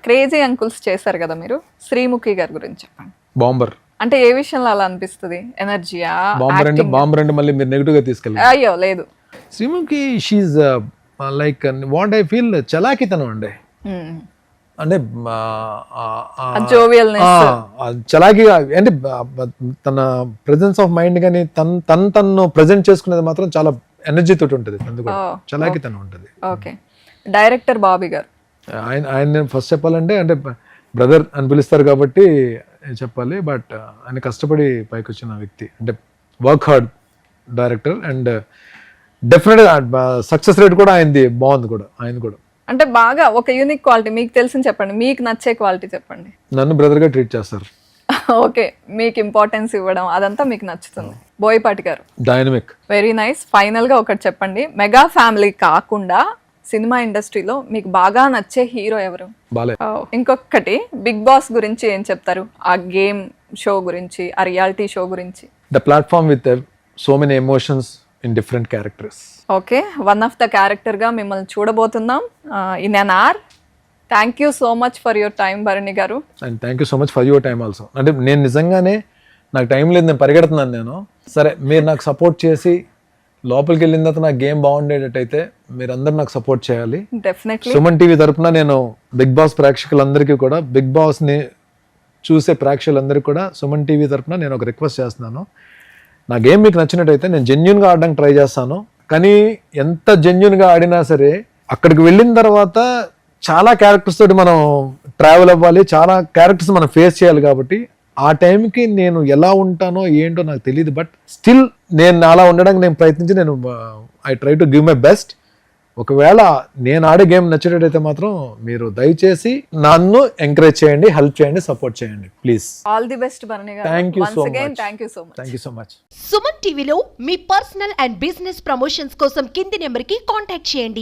క్రేజీ అంకుల్స్ చేశారు కదా మీరు, శ్రీముఖి గారి గురించి చెప్పండి. బాంబర్ అంటే ఏ విషయంలో అలా అనిపిస్తుంది? ఎనర్జీయా? బాంబర్ అంటే మళ్ళీ మీరు నెగిటివ్ గా తీసుకెళ్ళారు? అయ్యో లేదు, Sreemukhi she like what I feel చలాకితనం అండి. అంటే చలాకీగా అంటే తన ప్రెజెన్స్ ఆఫ్ మైండ్ కానీ తను ప్రెజెంట్ చేసుకునేది మాత్రం చాలా ఎనర్జీ తోటి ఉంటుంది, చలాకీతనం ఉంటుంది. ఓకే, డైరెక్టర్ బాబీ గారు, ఆయన ఫస్ట్ చెప్పాలంటే అంటే బ్రదర్ అని పిలుస్తారు కాబట్టి చెప్పాలి. బట్ ఆయన కష్టపడి పైకి వచ్చిన వ్యక్తి, అంటే వర్క్ హార్డ్ డైరెక్టర్, అండ్ డెఫినెట్గా సక్సెస్ రేట్ కూడా ఆయనది బాగుంది కూడా. ఆయన కూడా అంటే బాగా ఒక యూనిక్ క్వాలిటీ మీకు తెలిసింది చెప్పండి, మీకు నచ్చే క్వాలిటీ చెప్పండి. నన్ను బ్రదర్గా ట్రీట్ చేస్తారు. ఓకే, మీకు ఇంపార్టెన్స్ ఇవ్వడం అదంతా మీకు నచ్చుతుంది. బోయపాటి గారు, డైనమిక్. Very nice. ఫైనల్ గా ఒకటి చెప్పండి, మెగా ఫ్యామిలీ కాకుండా సినిమా ఇండస్ట్రీలో మీకు బాగా నచ్చే హీరో ఎవరు? బాలయ్య. ఇంకొకటి, బిగ్ బాస్ గురించి ఏం చెప్తారు? ఆ గేమ్ షో గురించి, ఆ రియాలిటీ షో గురించి. The platform with so many emotions in different characters. Okay, one of the character గా మిమ్మల్ని చూడబోతున్నాం in an hour. Thank you so much for your time Bharani garu. And thank you so much for your time also. అంటే నేను నిజంగానే నాకు time లేదు, నేను పరిగెడుతున్నాను. నేను సరే మీరు నాకు సపోర్ట్ చేసి లోపలికి వెళ్ళిన తర్వాత నా గేమ్ బాగుండేటట్టయితే మీరందరూ నాకు సపోర్ట్ చేయాలి. డెఫినెట్లీ. సుమన్ టీవీ తరపున నేను బిగ్ బాస్ ప్రేక్షకులందరికీ కూడా, బిగ్ బాస్ ని చూసే ప్రేక్షకులందరికీ కూడా సుమన్ టీవీ తరపున నేను ఒక రిక్వెస్ట్ చేస్తున్నాను. నా గేమ్ మీకు నచ్చినట్టయితే నేను జెన్యున్గా ఆడడానికి ట్రై చేస్తాను. కానీ ఎంత జెన్యున్గా ఆడినా సరే అక్కడికి వెళ్ళిన తర్వాత చాలా క్యారెక్టర్స్ తోటి మనం ట్రావెల్ అవ్వాలి, చాలా క్యారెక్టర్స్ మనం ఫేస్ చేయాలి. కాబట్టి ఆ టైంకి నేను ఎలా ఉంటానో ఏంటో నాకు తెలియదు. బట్ స్టిల్ నేను అలా ఉండడానికి నేను ప్రయత్నించి నేను I try to give my best. ఒకవేళ నేను ఆడే గేమ్ నచ్చేటట్టయితే మాత్రం మీరు దయచేసి నన్ను ఎంకరేజ్ చేయండి, హెల్ప్ చేయండి, సపోర్ట్ చేయండి please. All the best Bharani garu. Thank you so much. Thank you so much. Thank you so much. Suman టీవీలో మీ పర్సనల్ అండ్ బిజినెస్ ప్రమోషన్స్ కోసం కింది నెంబర్కి కాంటాక్ట్ చేయండి.